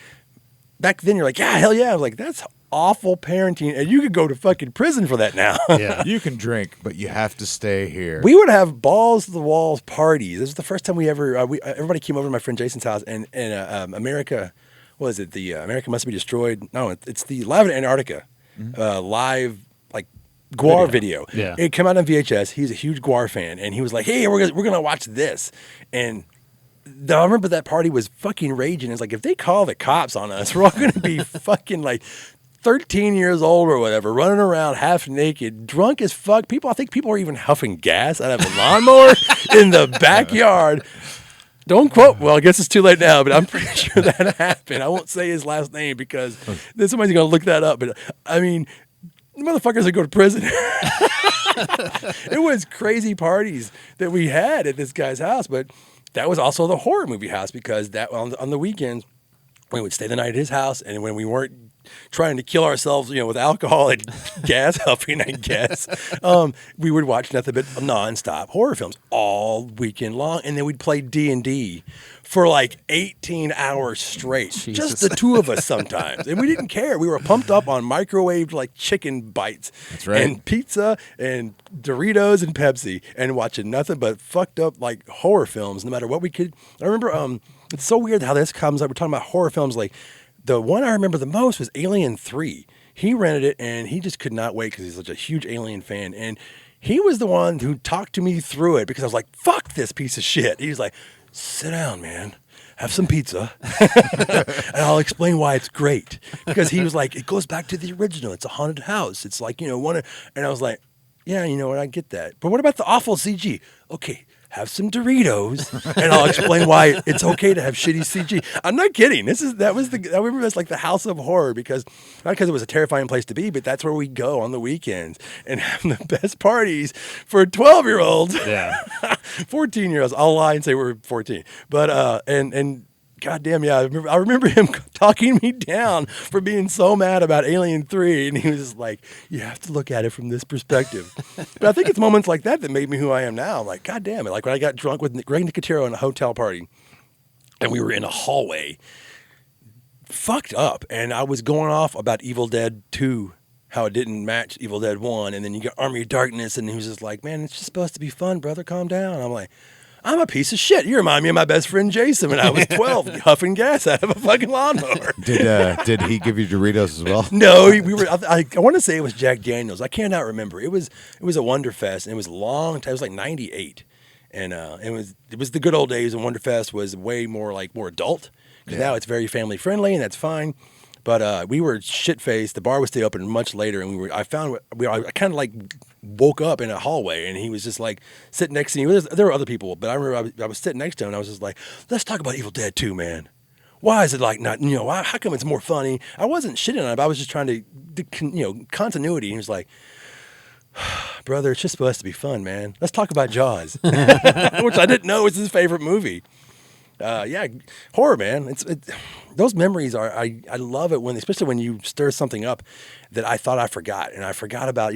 back then, you're like, yeah, hell yeah. I was like, that's awful parenting, and you could go to fucking prison for that now. Yeah. You can drink, but you have to stay here. We would have balls to the walls parties. This was the first time we ever. Everybody came over to my friend Jason's house, and America. What is it? The America Must Be Destroyed. No, it's the Live in Antarctica live like GORE video. Yeah. It came out on VHS. He's a huge GORE fan, and he was like, "Hey, we're gonna watch this." And I remember that party was fucking raging. It's like if they call the cops on us, we're all gonna be fucking like 13 years old or whatever, running around half naked, drunk as fuck. I think people were even huffing gas out of a lawnmower in the backyard. Don't quote. Well, I guess it's too late now, but I'm pretty sure that happened. I won't say his last name because then somebody's going to look that up. But I mean, motherfuckers that go to prison. It was crazy parties that we had at this guy's house, but that was also the horror movie house because that on the weekends we would stay the night at his house, and when we weren't trying to kill ourselves, with alcohol and gas huffing, I guess, we would watch nothing but nonstop horror films all weekend long, and then we'd play D&D for like 18 hours straight, just the two of us sometimes, and we didn't care. We were pumped up on microwaved like chicken bites, That's right, and pizza and Doritos and Pepsi, and watching nothing but fucked up like horror films, no matter what we could. I remember, it's so weird how this comes up. We're talking about horror films like. The one I remember the most was Alien 3. He rented it, and he just could not wait because he's such a huge Alien fan. And he was the one who talked to me through it because I was like, fuck this piece of shit. He was like, sit down, man. Have some pizza, and I'll explain why it's great. Because he was like, it goes back to the original. It's a haunted house. It's like, and I was like, yeah, you know what? I get that. But what about the awful CG? Okay, have some Doritos, and I'll explain why it's okay to have shitty CG. I'm not kidding. I remember that's like the house of horror because not because it was a terrifying place to be, but that's where we go on the weekends and have the best parties for 12-year-olds. Yeah. 14-year-olds. I'll lie and say we're 14, but and. Goddamn, yeah. I remember him talking me down for being so mad about Alien 3, and he was just like, you have to look at it from this perspective. But I think it's moments like that made me who I am now. I'm like, God damn it. Like when I got drunk with Greg Nicotero in a hotel party, and we were in a hallway, fucked up, and I was going off about Evil Dead 2, how it didn't match Evil Dead 1, and then you got Army of Darkness, and he was just like, man, it's just supposed to be fun, brother, calm down. I'm like, I'm a piece of shit. You remind me of my best friend Jason when I was 12, huffing gas out of a fucking lawnmower. Did he give you Doritos as well? No, we were. I want to say it was Jack Daniels. I cannot remember. It was a Wonderfest, and it was a long time. It was like '98, and it was the good old days. And Wonderfest was way more adult because now it's very family friendly, and that's fine. But we were shit faced. The bar was still open much later, and I kind of like woke up in a hallway, and he was just like sitting next to me. There were other people, but I remember I was sitting next to him, and I was just like, "Let's talk about Evil Dead 2, man. Why is it like not? How come it's more funny?" I wasn't shitting on it. I was just trying to, continuity. And he was like, "Brother, it's just supposed to be fun, man. Let's talk about Jaws," which I didn't know was his favorite movie. Horror, man. Those memories are. I love it especially when you stir something up that I thought I forgot, and I forgot about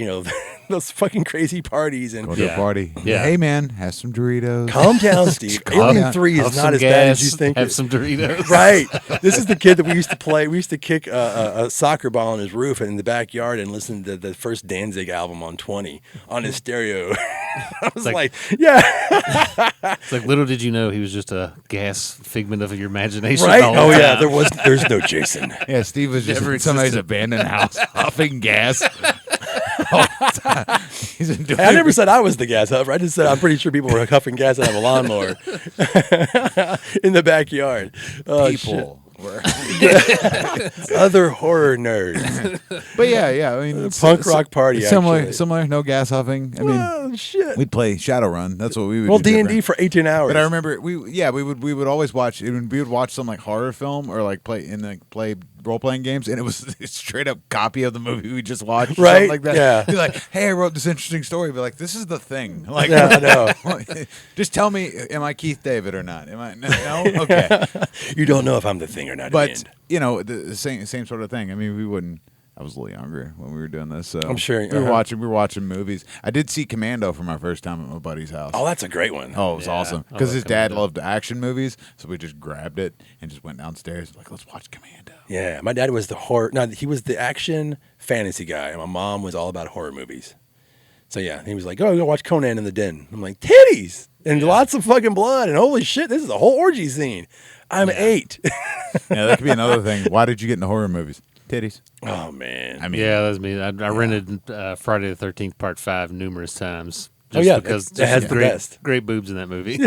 those fucking crazy parties and Go to a party. Yeah. Hey man, have some Doritos. Calm down, Steve. Alien 3 is not as bad as you think. Have some Doritos. Right. This is the kid that we used to play. We used to kick a soccer ball on his roof in the backyard and listen to the first Danzig album on 20 on his stereo. I was like, yeah. It's like little did you know he was just a gas figment of your imagination. Right? All Oh, the yeah. time. There's no Jason. Yeah, Steve was just Never in somebody's existed. abandoned house huffing gas. All the time. He's been doing I never said I was the gas huffer. I just said I'm pretty sure people were huffing gas out of a lawnmower in the backyard. Oh, people. Were. Other horror nerds. But yeah. I mean, Punk rock party, actually. Similar. No gas huffing. I mean, Oh, shit. we'd play Shadowrun. That's what we would. Well, do D&D different. for 18 hours. But I remember we would always watch. We would watch some like horror film or like play role playing games, and it was a straight up copy of the movie we just watched, or Right? something like that. Yeah. Be like, hey, I wrote this interesting story. Be like, this is the thing. Like, Yeah, I know. just tell me, am I Keith David or not? Am I? No. Okay. You don't know if I'm the thing or not. But in the end. the same sort of thing. I mean, we wouldn't. I was a little younger when we were doing this, so I'm sure, we were watching movies. I did see Commando for my first time at my buddy's house. Oh, that's a great one. Oh, it was Yeah, awesome I because love his dad Commando. loved action movies, so we just grabbed it and just went downstairs like, let's watch Commando. Yeah, my dad was the horror. No, he was the action fantasy guy, and my mom was all about horror movies. So yeah, he was like, "Oh, go watch Conan in the Den." I'm like, "Titties and lots of fucking blood and holy shit, this is a whole orgy scene." I'm 8. Yeah, that could be another thing. Why did you get into horror movies? Titties. Oh man. I mean, Yeah, that's me. I rented Friday the 13th Part 5 numerous times. Oh, yeah, because it has the great, best. great boobs in that movie.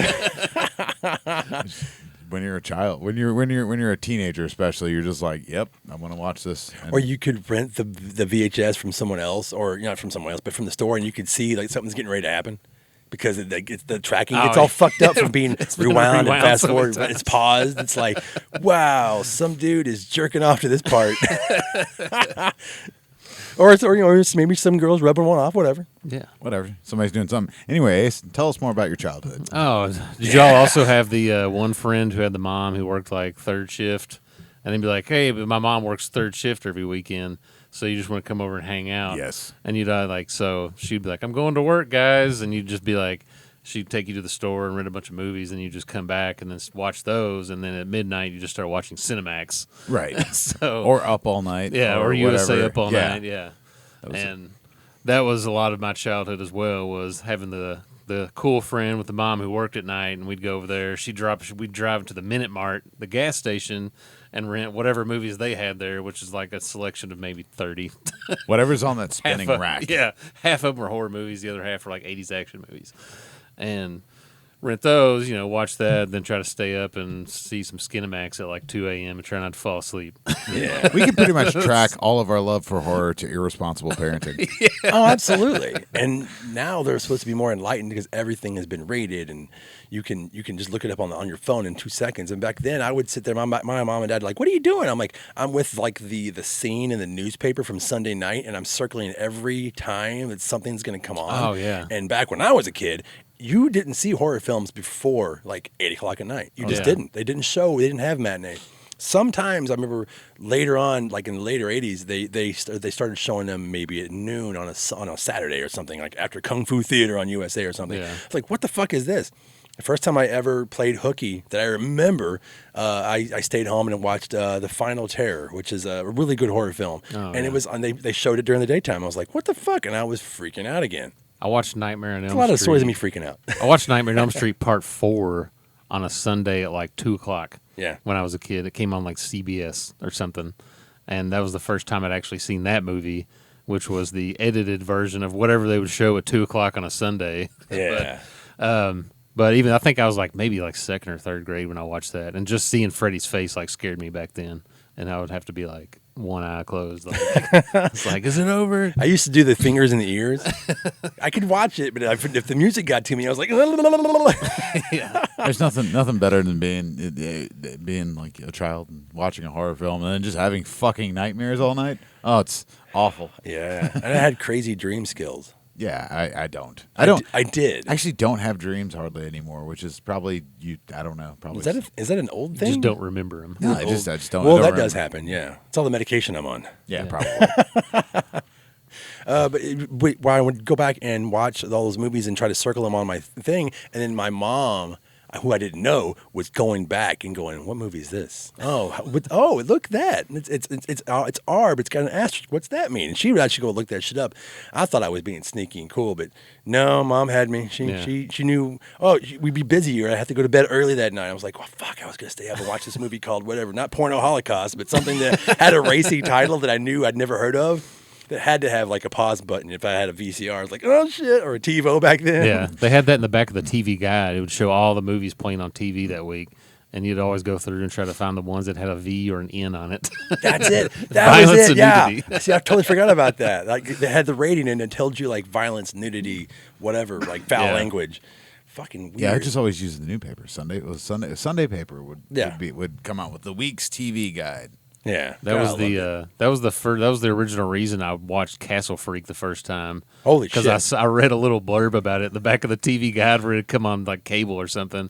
when you're a child, when you're a teenager, especially, you're just like, "Yep, I want to watch this." And Or you could rent the VHS from someone else, or not from someone else, but from the store, and you could see like something's getting ready to happen because the tracking gets all fucked up from being It's been rewound and rewound fast so many forward. times. It's paused. It's like, wow, some dude is jerking off to this part. Or it's maybe some girls rubbing one off, whatever. Yeah. whatever, somebody's doing something. Anyway, Ace, tell us more about your childhood. Oh, did y'all also have the one friend who had the mom who worked like third shift? And they'd be like, hey, but my mom works third shift every weekend, so you just want to come over and hang out. Yes. And you'd so she'd be like, I'm going to work, guys. And you'd just be like, she'd take you to the store and rent a bunch of movies, and you just come back and then watch those. And then at midnight, you just start watching Cinemax. Right. So Or Up All Night. yeah, or USA whatever. Up All Yeah. Night, yeah. That was And that was a lot of my childhood as well, was having the cool friend with the mom who worked at night, and we'd go over there. We'd drive to the Minute Mart, the gas station, and rent whatever movies they had there, which is like a selection of maybe 30. Whatever's on that spinning Half of- rack. Yeah, half of them were horror movies, the other half were like 80s action movies. And rent those, watch that, then try to stay up and see some Skinamax at like 2 a.m. and try not to fall asleep. Yeah. We can pretty much track all of our love for horror to irresponsible parenting. Oh, absolutely. And now they're supposed to be more enlightened because everything has been rated, and you can just look it up on your phone in 2 seconds. And back then, I would sit there, my mom and dad, like, "What are you doing?" I'm like, "I'm with like the scene in the newspaper from Sunday night, and I'm circling every time that something's going to come on." Oh, yeah. And back when I was a kid, you didn't see horror films before like 8 o'clock at night. You just didn't. They didn't show. They didn't have matinee. Sometimes I remember later on, like in the later '80s, they started showing them maybe at noon on a Saturday or something, like after Kung Fu Theater on USA or something. Yeah. It's like, what the fuck is this? The first time I ever played hooky that I remember, I stayed home and watched The Final Terror, which is a really good horror film. Oh, and it was on. They showed it during the daytime. I was like, what the fuck? And I was freaking out again. I watched Nightmare on Elm Street. There's a lot of stories of me freaking out. I watched Nightmare on Elm Street Part 4 on a Sunday at like 2 o'clock. Yeah. When I was a kid. It came on like CBS or something. And that was the first time I'd actually seen that movie, which was the edited version of whatever they would show at 2 o'clock on a Sunday. Yeah. But even I think I was like maybe like 2nd or 3rd grade when I watched that. And just seeing Freddy's face like scared me back then. And I would have to be like one eye closed. Like, it's like, is it over? I used to do the fingers in the ears. I could watch it, but if the music got to me, I was like, Yeah. There's nothing better than being like a child and watching a horror film and then just having fucking nightmares all night. Oh, it's awful. Yeah. And I had crazy dream skills. Yeah, I don't. I did. I actually don't have dreams hardly anymore, which is probably I don't know. Probably Is that an old thing? Just don't remember them. No, I just don't. Well, I don't that remember. does happen. Yeah, it's all the medication I'm on. Yeah, probably. But when I would go back and watch all those movies and try to circle them on my thing, and then my mom, who I didn't know, was going back and going, "What movie is this? Oh, look at that! It's R, but it's got an asterisk. What's that mean?" And she would actually go look that shit up. I thought I was being sneaky and cool, but no, Mom had me. She knew. Oh, we'd be busy, or I had to go to bed early that night. I was like, "Well, fuck! I was gonna stay up and watch this movie called whatever, not Porno Holocaust, but something that had a racy title that I knew I'd never heard of." That had to have like a pause button if I had a VCR. I was like, oh shit, or a TiVo back then. Yeah, they had that in the back of the TV guide. It would show all the movies playing on TV that week, and you'd always go through and try to find the ones that had a V or an N on it. That's it. That Violence was it. and Yeah. nudity. See, I totally forgot about that. Like they had the rating and it told you like violence, nudity, whatever, like foul language. Fucking weird. Yeah, I just always used the newspaper. Sunday paper would come out with the week's TV guide. Yeah, That was the original reason I watched Castle Freak the first time. Holy shit! Because I read a little blurb about it in the back of the TV guide where it'd come on like cable or something,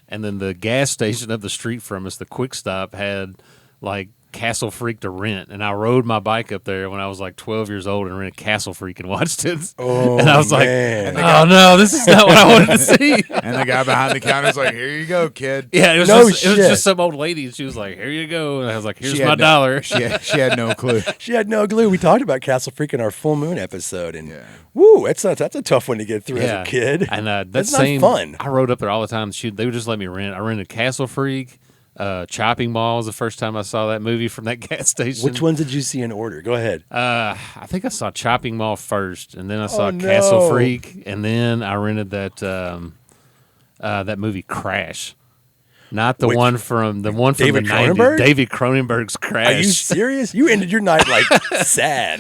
and then the gas station up the street from us, the Quick Stop, had like Castle Freak to rent, and I rode my bike up there when I was like 12 years old and rented Castle Freak and watched it. Oh, and I was man. like, oh no, this is not what I wanted to see. And the guy behind the counter's like, "Here you go, kid." Yeah, it was No just shit. some old lady, and she was like, "Here you go," and I was like, "Here's She my had dollar." She had no clue. She had no clue. We talked about Castle Freak in our full moon episode, and Yeah. woo, that's a tough one to get through as a kid. And that's not not fun. I rode up there all the time. They would just let me rent. I rented Castle Freak. Chopping Mall was the first time I saw that movie from that gas station. Which ones did you see in order? Go ahead. I think I saw Chopping Mall first, and then I saw no. Castle Freak, and then I rented that movie Crash. Not the Which- one from the David 90s. Cronenberg? David Cronenberg's Crash. Are you serious? You ended your night like sad.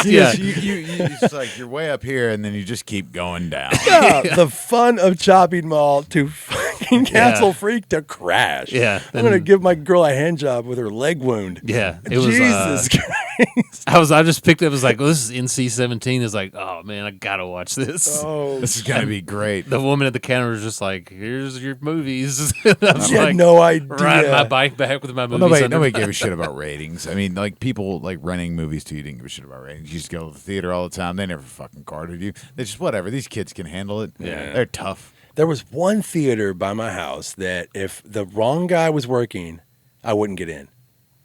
Yeah. You it's like you're way up here, and then you just keep going down. Yeah, the fun of Chopping Mall to fucking Castle Freak to Crash. Yeah, I'm gonna give my girl a hand job with her leg wound. Yeah, it was. Jesus Christ. I just picked up. It was like, well, this is NC-17. It's like, oh man, I gotta watch this. Oh, This is gonna be great. The woman at the counter was just like, "Here's your movies." I was she had like, no idea. riding my bike back with my Well, movies. under nobody my- gave a shit about ratings. I mean, like people like renting movies too. You didn't give a shit about ratings. You just go to the theater all the time. They never fucking carded you. They just whatever. These kids can handle it. Yeah. They're tough. There was one theater by my house that if the wrong guy was working, I wouldn't get in.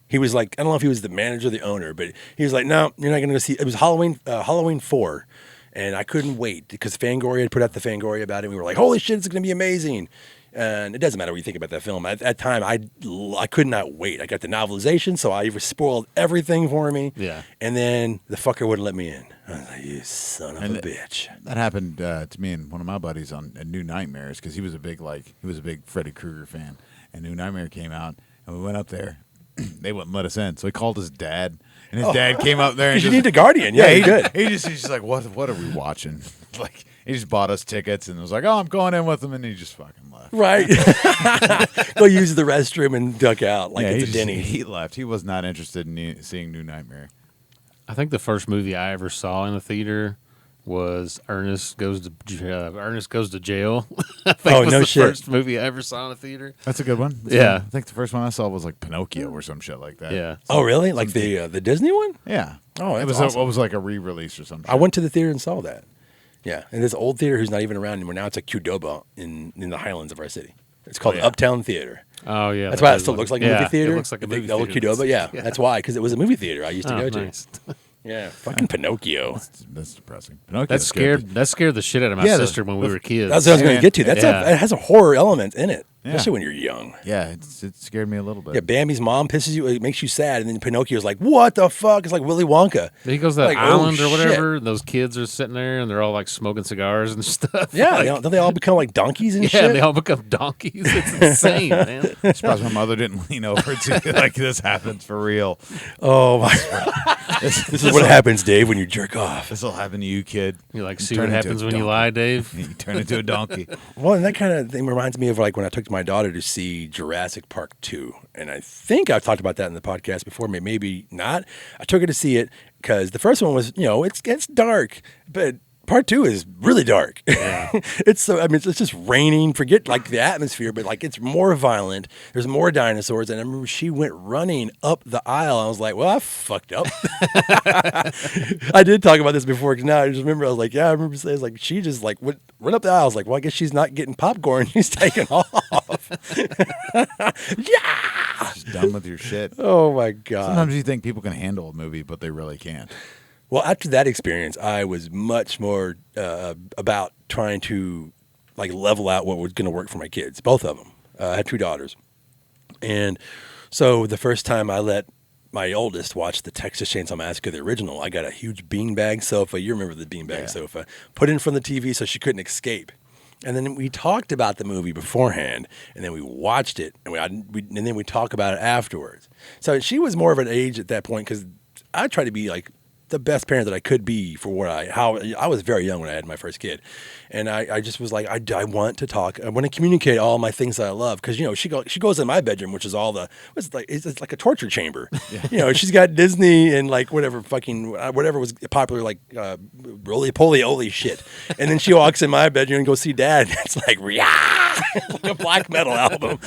He was like, I don't know if he was the manager or the owner, but he was like, no, you're not going to go see. It was Halloween 4, and I couldn't wait because Fangoria had put out the Fangoria about it. And we were like, holy shit, it's going to be amazing. And it doesn't matter what you think about that film. At that time, I could not wait. I got the novelization, so I spoiled everything for me. Yeah. And then the fucker wouldn't let me in. I was like, you son of a bitch. That happened to me and one of my buddies on New Nightmares because he was a big Freddy Krueger fan. And New Nightmare came out, and we went up there. They wouldn't let us in, so he called his dad, and his dad came up there and you need a guardian. Yeah, he's just like, what are we watching? Like, he just bought us tickets and was like, oh, I'm going in with him, and he just fucking left. Right. Go use the restroom and duck out like it's a Denny. He left. He was not interested in seeing New Nightmare. I think the first movie I ever saw in the theater was Ernest Goes to Jail. I think was the first movie I ever saw in a theater. That's a good one. Yeah. I think the first one I saw was like Pinocchio or some shit like that. Yeah. Oh, really? Like the Disney one? Yeah. Oh, it was awesome. It was like a re-release or something. I went to the theater and saw that. Yeah, and this old theater who's not even around anymore. Now it's a Qdoba in the Highlands of our city. It's called Uptown Theater. Oh, yeah. That's why it still looks like a movie theater. It looks like a movie theater. The old Qdoba, yeah. That's why, because it was a movie theater I used to go to. Nice. Yeah, fucking Pinocchio. That's depressing. Pinocchio. That scared the shit out of my sister when we were kids. That's what I was going to get to. It has a horror element in it, especially when you're young. Yeah, it scared me a little bit. Yeah, Bambi's mom pisses you, it makes you sad, and then Pinocchio's like, "What the fuck?" It's like Willy Wonka. He goes to that island or whatever. And those kids are sitting there, and they're all like smoking cigars and stuff. Yeah, don't they all become like donkeys and shit? Yeah, they all become donkeys. It's insane, man. I'm surprised my mother didn't lean over to like this happens for real. Oh my God. This is what happens, Dave, when you jerk off. This will happen to you, kid. You like see what happens when you lie, Dave? You turn into a donkey. Well, and that kind of thing reminds me of like when I took my daughter to see Jurassic Park 2. And I think I've talked about that in the podcast before, maybe not. I took her to see it because the first one was, it's dark, but Part 2 is really dark. Yeah. It's just raining. Forget like the atmosphere, but like it's more violent. There's more dinosaurs, and I remember she went running up the aisle. I was like, "Well, I fucked up." I did talk about this before because now I just remember. I was like, "Yeah, I remember saying like she just like went run up the aisle." I was like, "Well, I guess she's not getting popcorn. She's taking off." Yeah, just done with your shit. Oh my God. Sometimes you think people can handle a movie, but they really can't. Well, after that experience, I was much more about trying to like level out what was going to work for my kids, both of them. I had 2 daughters. And so the first time I let my oldest watch the Texas Chainsaw Massacre, the original, I got a huge beanbag sofa. You remember the beanbag sofa. Put it in front of the TV so she couldn't escape. And then we talked about the movie beforehand, and then we watched it, and then we talk about it afterwards. So she was more of an age at that point because I tried to be like the best parent that I could be for how I was very young when I had my first kid, and I just was like I want to talk, I want to communicate all my things that I love because she goes in my bedroom, which is all it's like a torture chamber. Yeah. She's got Disney and like whatever was popular like roly poly oly shit, and then she walks in my bedroom and goes see Dad. And it's like it's like a black metal album.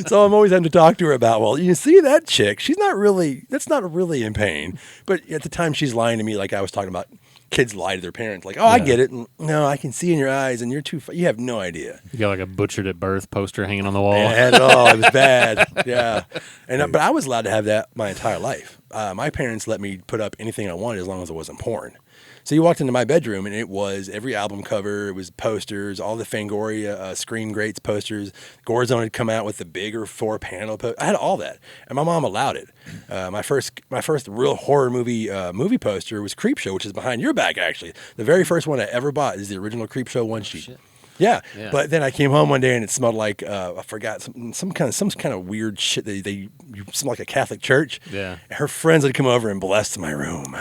So I'm always having to talk to her about, well, you see that chick, that's not really in pain, but at the time she's lying to me like I was talking about kids lie to their parents like, I get it, and, no, I can see in your eyes and you have no idea. You got like a butchered at birth poster hanging on the wall. I had it all. It was bad. Yeah. But I was allowed to have that my entire life. My parents let me put up anything I wanted as long as it wasn't porn. So you walked into my bedroom, and it was every album cover. It was posters, all the Fangoria Scream Greats posters. Gore Zone had come out with the bigger 4-panel I had all that, and my mom allowed it. My first real horror movie poster was Creepshow, which is behind your back, actually. The very first one I ever bought is the original Creepshow one sheet. Shit. Yeah, but then I came home one day and it smelled like I forgot some kind of weird shit. They smelled like a Catholic church. Yeah, her friends had come over and blessed my room.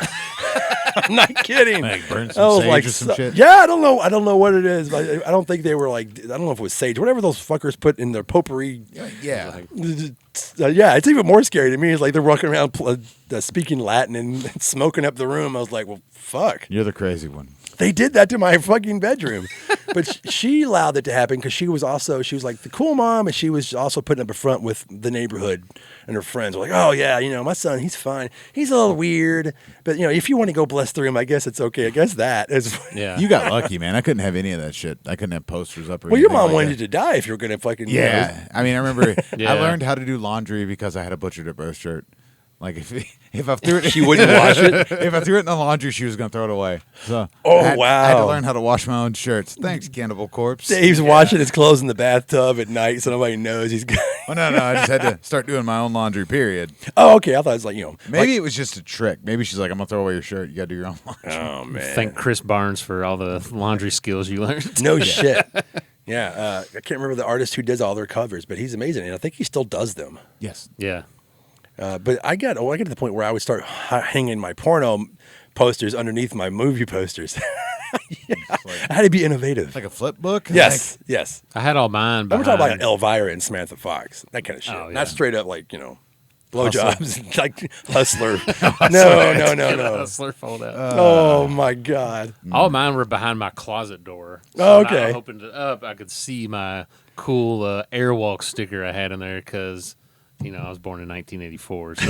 I'm not kidding. Like burn some sage or some shit. Yeah, I don't know what it is. But I don't think they were like, I don't know if it was sage, whatever those fuckers put in their potpourri. Yeah. It's even more scary to me. It's like they're walking around speaking Latin and smoking up the room. I was like, well, fuck. You're the crazy one. They did that to my fucking bedroom. But she allowed it to happen because she was like the cool mom, and she was also putting up a front with the neighborhood and her friends were like, oh yeah, my son, he's fine. He's a little weird, but if you want to go bless the room, I guess it's okay. I guess that is. Yeah. You got lucky, man. I couldn't have any of that shit. I couldn't have posters up or well, anything. Your mom like wanted that. you to die if you were going to fucking. Yeah. I mean, I remember Yeah. I learned how to do laundry because I had a butchered at birth shirt. Like if I threw it, She wouldn't wash it? If I threw it in the laundry, she was gonna throw it away. So Oh, I had to wow. learn how to wash my own shirts. Thanks, Cannibal Corpse. Dave's washing his clothes in the bathtub at night so nobody knows he's got. Oh no, I just had to start doing my own laundry. Period. Oh, okay. I thought it was like, Maybe it was just a trick. Maybe she's like, I'm gonna throw away your shirt. You gotta do your own laundry. Oh, man. Thank Chris Barnes for all the laundry skills you learned. No shit. Yeah. I can't remember the artist who does all their covers, but he's amazing. And I think he still does them. Yes. Yeah. But I got to the point where I would start hanging my porno posters underneath my movie posters. I had to be innovative. Like a flip book. Yes, yes. I had all mine. I'm talking behind- about Elvira and Samantha Fox, that kind of shit. Oh, yeah. Not straight up like blowjobs, like Hustler. No. Hustler fold out. Oh my God. All mine were behind my closet door. Oh, when okay. I opened it up, I could see my cool Airwalk sticker I had in there because, I was born in 1984. So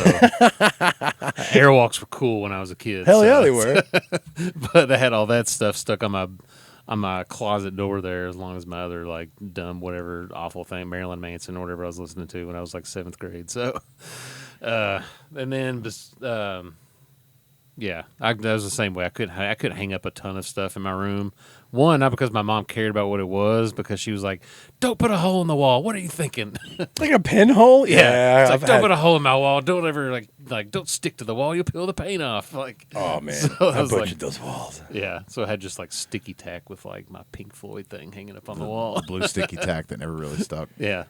Airwalks were cool when I was a kid. Hell so yeah, they were. But I had all that stuff stuck on my closet door there, as long as my other like dumb whatever awful thing, Marilyn Manson or whatever I was listening to when I was like 7th grade. So, and then yeah, that was the same way. I couldn't hang up a ton of stuff in my room. One, not because my mom cared about what it was, because she was like, "Don't put a hole in the wall. What are you thinking?" Like a pinhole? Yeah, it's like, I've don't had- put a hole in my wall. Don't ever like don't stick to the wall. You'll peel the paint off. Like, Oh man, So I I was butchered like- those walls. yeah. So I had just like sticky tack with like my Pink Floyd thing hanging up on the wall. Blue sticky tack that never really stuck. Yeah.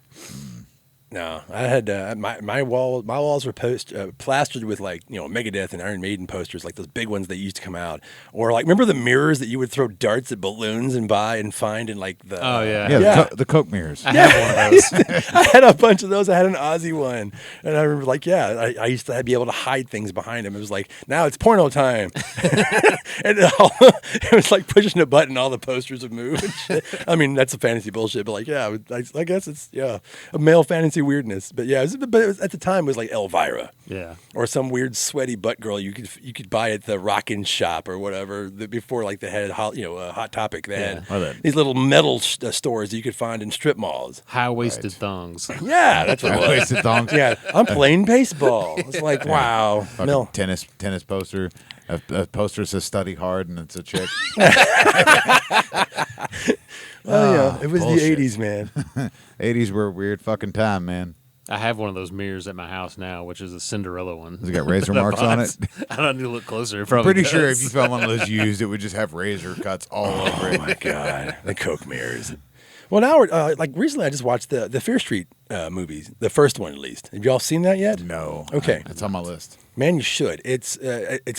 No, I had my walls were plastered with like Megadeth and Iron Maiden posters, like those big ones that used to come out, or like remember the mirrors that you would throw darts at balloons and buy and find in like the Oh yeah. Yeah, Yeah. the Coke mirrors. I have one of those. I had a bunch of those. I had an Aussie one, and I remember like I used to be able to hide things behind them. It was like now it's porno time, and it was like pushing a button, all the posters would move. And shit. I mean that's a fantasy bullshit, but like I guess it's a male fantasy weirdness. But yeah, it was, at the time it was like Elvira. Yeah. Or some weird sweaty butt girl you could buy at the Rockin' Shop or whatever before like they had Hot Topic. They Yeah. had these little metal stores that you could find in strip malls. High-waisted thongs. Yeah, that's what it was. Wasted thongs. Yeah, I'm playing baseball. It's like wow, Fucking Mel. tennis poster. A poster says "Study hard" and it's a chick. Oh yeah, it was bullshit. the '80s, man. 80s were a weird fucking time, man. I have one of those mirrors at my house now, which is a Cinderella one. Has it got razor that I marks on bought. it? I don't need to look closer. It I'm probably pretty sure if does. you found one of those used, it would just have razor cuts all over Oh it. my god, the Coke mirrors. Well, now we're like recently. I just watched the Fear Street movies, the first one at least. Have y'all seen that yet? No. Okay. It's on my list. Man, you should. It's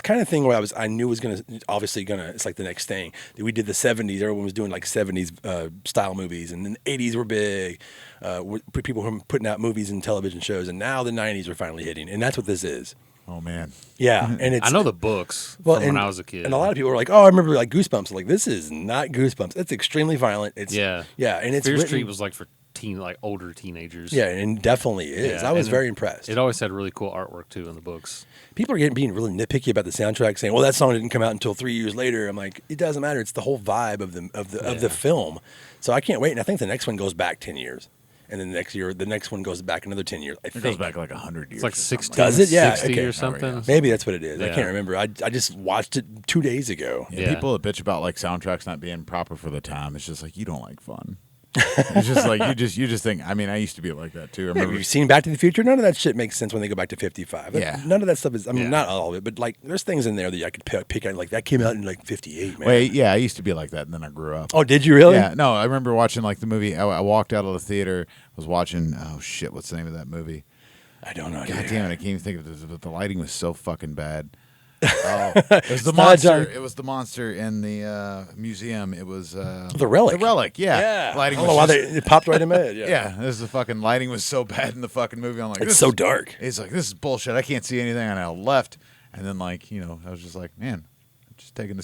kind of thing where I knew was it's like the next thing. We did the 70s. Everyone was doing like 70s style movies, and then the 80s were big. People were putting out movies and television shows, and now the 90s are finally hitting, and that's what this is. Oh, man. Yeah, and it's I know the books from when I was a kid. and a lot of people were like, "Oh, I remember like Goosebumps." Like this is not Goosebumps. It's extremely violent. It's Yeah. and it's Fear written- Street was like for older teenagers. Yeah, and definitely is. Yeah, I was and very impressed. It always had really cool artwork too in the books. People are being really nitpicky about the soundtrack, saying, "Well, that song didn't come out until 3 years later." I'm like, it doesn't matter. It's the whole vibe of the film. So I can't wait. And I think the next one goes back 10 years, and then the next one goes back another 10 years. I It think goes back like 100 years. It's like or something 60, Does it? Yeah, 60 okay. or something. maybe that's what it is. I Yeah. can't remember. I just watched it 2 days ago. Yeah, Yeah. people that bitch about like soundtracks not being proper for the time. It's just like you don't like fun. It's just like you just think. I mean, I used to be like that too. I Have remember you seen Back to the Future? None of that shit makes sense when they go back to 55. Yeah. None of that stuff is. I mean, Yeah. not all of it, but like, there's things in there that I could pick out. Like that came out in like 58, man. Wait, yeah, I used to be like that, and then I grew up. Oh, did you really? Yeah, no, I remember watching like the movie. I walked out of the theater, was watching. Oh shit, what's the name of that movie? I don't know. God dude. damn it, I can't even think of this. But the lighting was so fucking bad. Oh, it was the Not monster. John- It was the monster in the museum. It was The Relic. The relic, yeah. Yeah. Lighting I don't was know why just- it popped right in my head. Yeah. yeah. This is the fucking lighting was so bad in the fucking movie. I'm like, It's this so is- dark. He's like, this is bullshit. I can't see anything. And I left. And then like, I was just like, man, just taking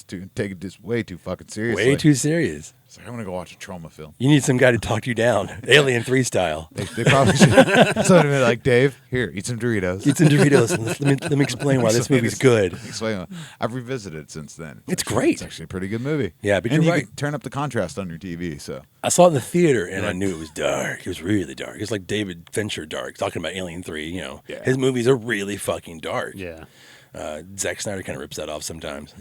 this way too fucking seriously. Way too serious. It's like, I'm gonna go watch a trauma film. You need some guy to talk you down, Alien 3 style. They probably should. So they're like, Dave, here, eat some Doritos. Eat some Doritos. And let me explain why this movie's good. Explain. I've revisited it since then. It's great. It's actually a pretty good movie. Yeah, but and you're you right. can turn up the contrast on your TV. So I saw it in the theater, and I knew it was dark. It was really dark. It's like David Fincher dark, talking about Alien 3, Yeah. His movies are really fucking dark. Yeah. Zack Snyder kind of rips that off sometimes.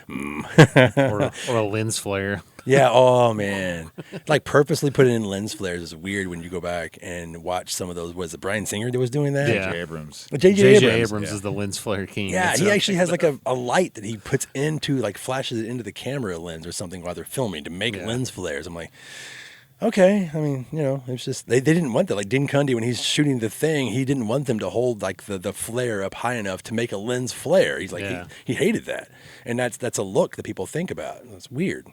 or a lens flare. Yeah, oh man. Like purposely putting in lens flares is weird when you go back and watch some of those. Was it Brian Singer that was doing that? Yeah. J.J. Abrams. J.J. Abrams is the lens flare king. Yeah, he actually has like a light that he puts into, like flashes it into the camera lens or something while they're filming to make lens flares. I'm like, okay. I mean, it's just, they didn't want that. Like Dean Cundy, when he's shooting the thing, he didn't want them to hold like the flare up high enough to make a lens flare. He's like, he hated that. And that's a look that people think about. It's weird.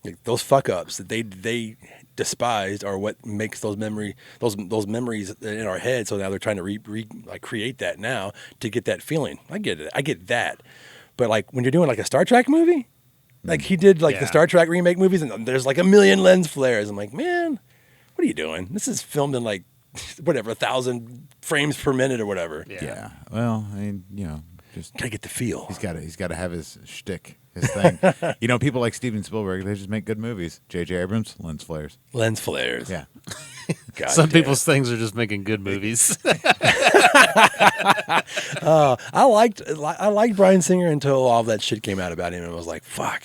Like, those fuck ups that they despised are what makes those memories in our head. So now they're trying to create that now to get that feeling. I get it. I get that. But like when you're doing like a Star Trek movie, like he did like the Star Trek remake movies, and there's like a million lens flares. I'm like, man, what are you doing? This is filmed in like whatever 1,000 frames per minute or whatever. Yeah. Well, I mean, just gotta get the feel. He's got to have his shtick. His thing. People like Steven Spielberg, they just make good movies. J.J. Abrams, lens flares. Lens flares. Yeah. Some people's things are just making good movies. I liked Brian Singer until all that shit came out about him, and I was like, fuck.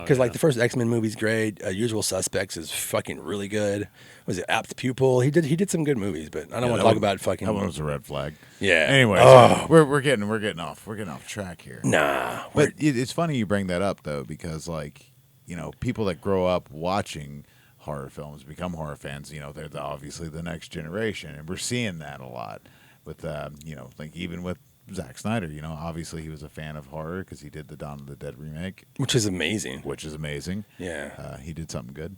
Because like the first X-Men movie's great. Usual Suspects is fucking really good. Was it Apt Pupil? He did some good movies, but I don't want to talk about fucking. That one was a red flag. Yeah. Anyway, we're getting off track here. Nah. But it's funny you bring that up though, because like people that grow up watching horror films become horror fans. They're obviously the next generation, and we're seeing that a lot with like even with Zack Snyder. Obviously he was a fan of horror because he did the Dawn of the Dead remake, which is amazing. Yeah, he did something good.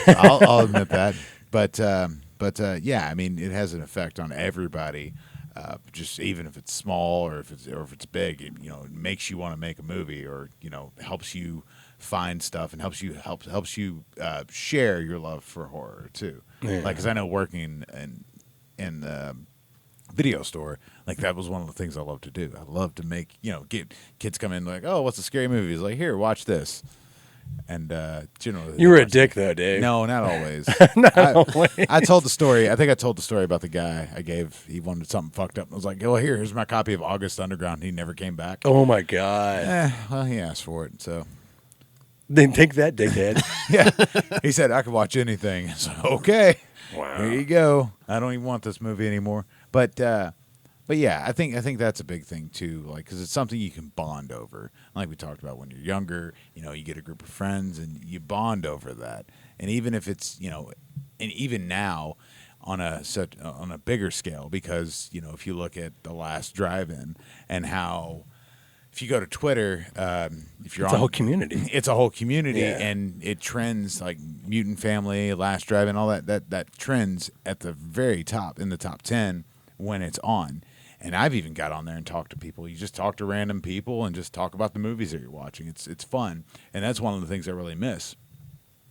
I'll admit that. But yeah, I mean, it has an effect on everybody. Just even if it's small or if it's big, it makes you want to make a movie, or helps you find stuff and helps you share your love for horror too. Yeah. Like, because I know working in the video store, like that was one of the things I love to do. I love to make get kids come in like, oh, what's a scary movie? It's like, here, watch this. And generally, you were a dick though, Dave. No, not always. Always. I told the story. I think I told the story about the guy I gave. He wanted something fucked up. I was like, "Well, here's my copy of August Underground." He never came back. Oh my god. Well, he asked for it, so then take that, dickhead. Yeah, he said I could watch anything. So okay, wow, here you go. I don't even want this movie anymore. But yeah, I think that's a big thing too, like, because it's something you can bond over. Like we talked about when you're younger, you get a group of friends and you bond over that. And even if it's, and even now on a bigger scale, because if you look at the last drive-in and how, if you go to Twitter, if you're it's a whole community. It's a whole community, and it trends like Mutant Family, Last Drive-In, all that trends at the very top, in the top 10 when it's on. And I've even got on there and talked to people. You just talk to random people and just talk about the movies that you're watching. It's fun, and that's one of the things I really miss.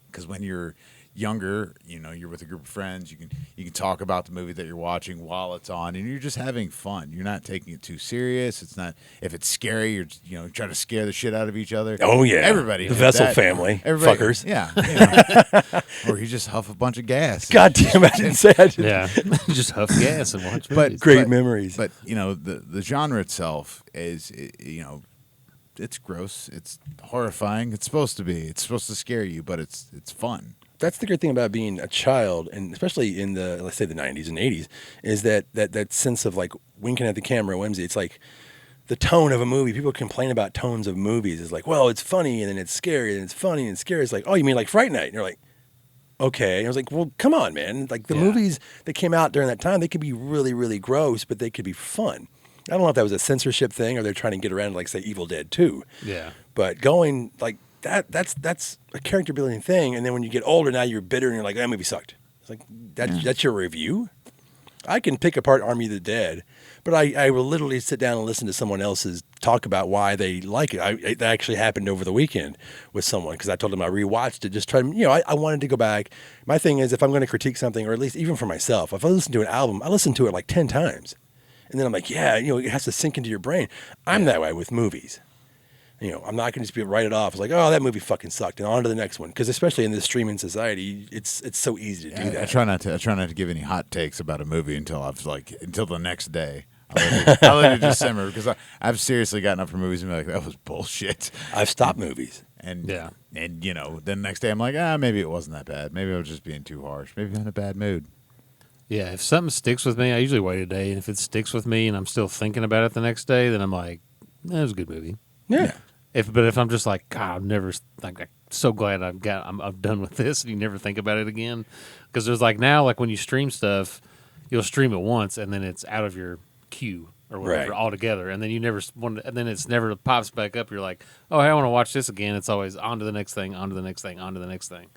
Because when you're younger, you're with a group of friends. You can talk about the movie that you're watching while it's on, and you're just having fun. You're not taking it too serious. It's not, if it's scary, you're trying to scare the shit out of each other. Oh yeah, everybody, the Vessel that. family, everybody, fuckers. Yeah, or you just huff a bunch of gas. God damn, I didn't say I did. Yeah, just huff gas and watch movies. Great memories. But the genre itself is it's gross. It's horrifying. It's supposed to be. It's supposed to scare you, but it's fun. That's the great thing about being a child, and especially in the, let's say, the 90s and 80s, is that sense of like winking at the camera, whimsy. It's like the tone of a movie. People complain about tones of movies. It's like, well, it's funny and then it's scary and it's funny and scary. It's like, oh, you mean like Fright Night? And you're like, okay. And I was like, well, come on, man. Like the movies that came out during that time, they could be really, really gross, but they could be fun. I don't know if that was a censorship thing or they're trying to get around, like, say, Evil Dead 2. Yeah. But going like that's a character building thing. And then when you get older, now you're bitter and you're like, that movie sucked. It's like, that's your review? I can pick apart Army of the Dead, But I will literally sit down and listen to someone else's talk about why they like it. That actually happened over the weekend with someone because I told them I rewatched it. Just trying, I wanted to go back. My thing is, if I'm going to critique something, or at least even for myself, if I listen to an album, I listen to it like 10 times. And then I'm like, it has to sink into your brain. I'm that way with movies. I'm not going to just write it off. It's like, oh, that movie fucking sucked, and on to the next one. Because especially in this streaming society, it's so easy to do that. I try not to give any hot takes about a movie until the next day. I'll let it just simmer because I've seriously gotten up for movies and be like, that was bullshit. I've stopped movies. And then the next day I'm like, maybe it wasn't that bad. Maybe I was just being too harsh. Maybe I'm in a bad mood. Yeah, if something sticks with me, I usually wait a day. And if it sticks with me and I'm still thinking about it the next day, then I'm like, that was a good movie. Yeah. But if I'm just like, God, I'm so glad I'm done with this, and you never think about it again, because there's now when you stream stuff, you'll stream it once and then it's out of your queue or whatever altogether, and then you never want, and then it's never pops back up. You're like, oh, hey, I want to watch this again. It's always on to the next thing, on to the next thing, on to the next thing.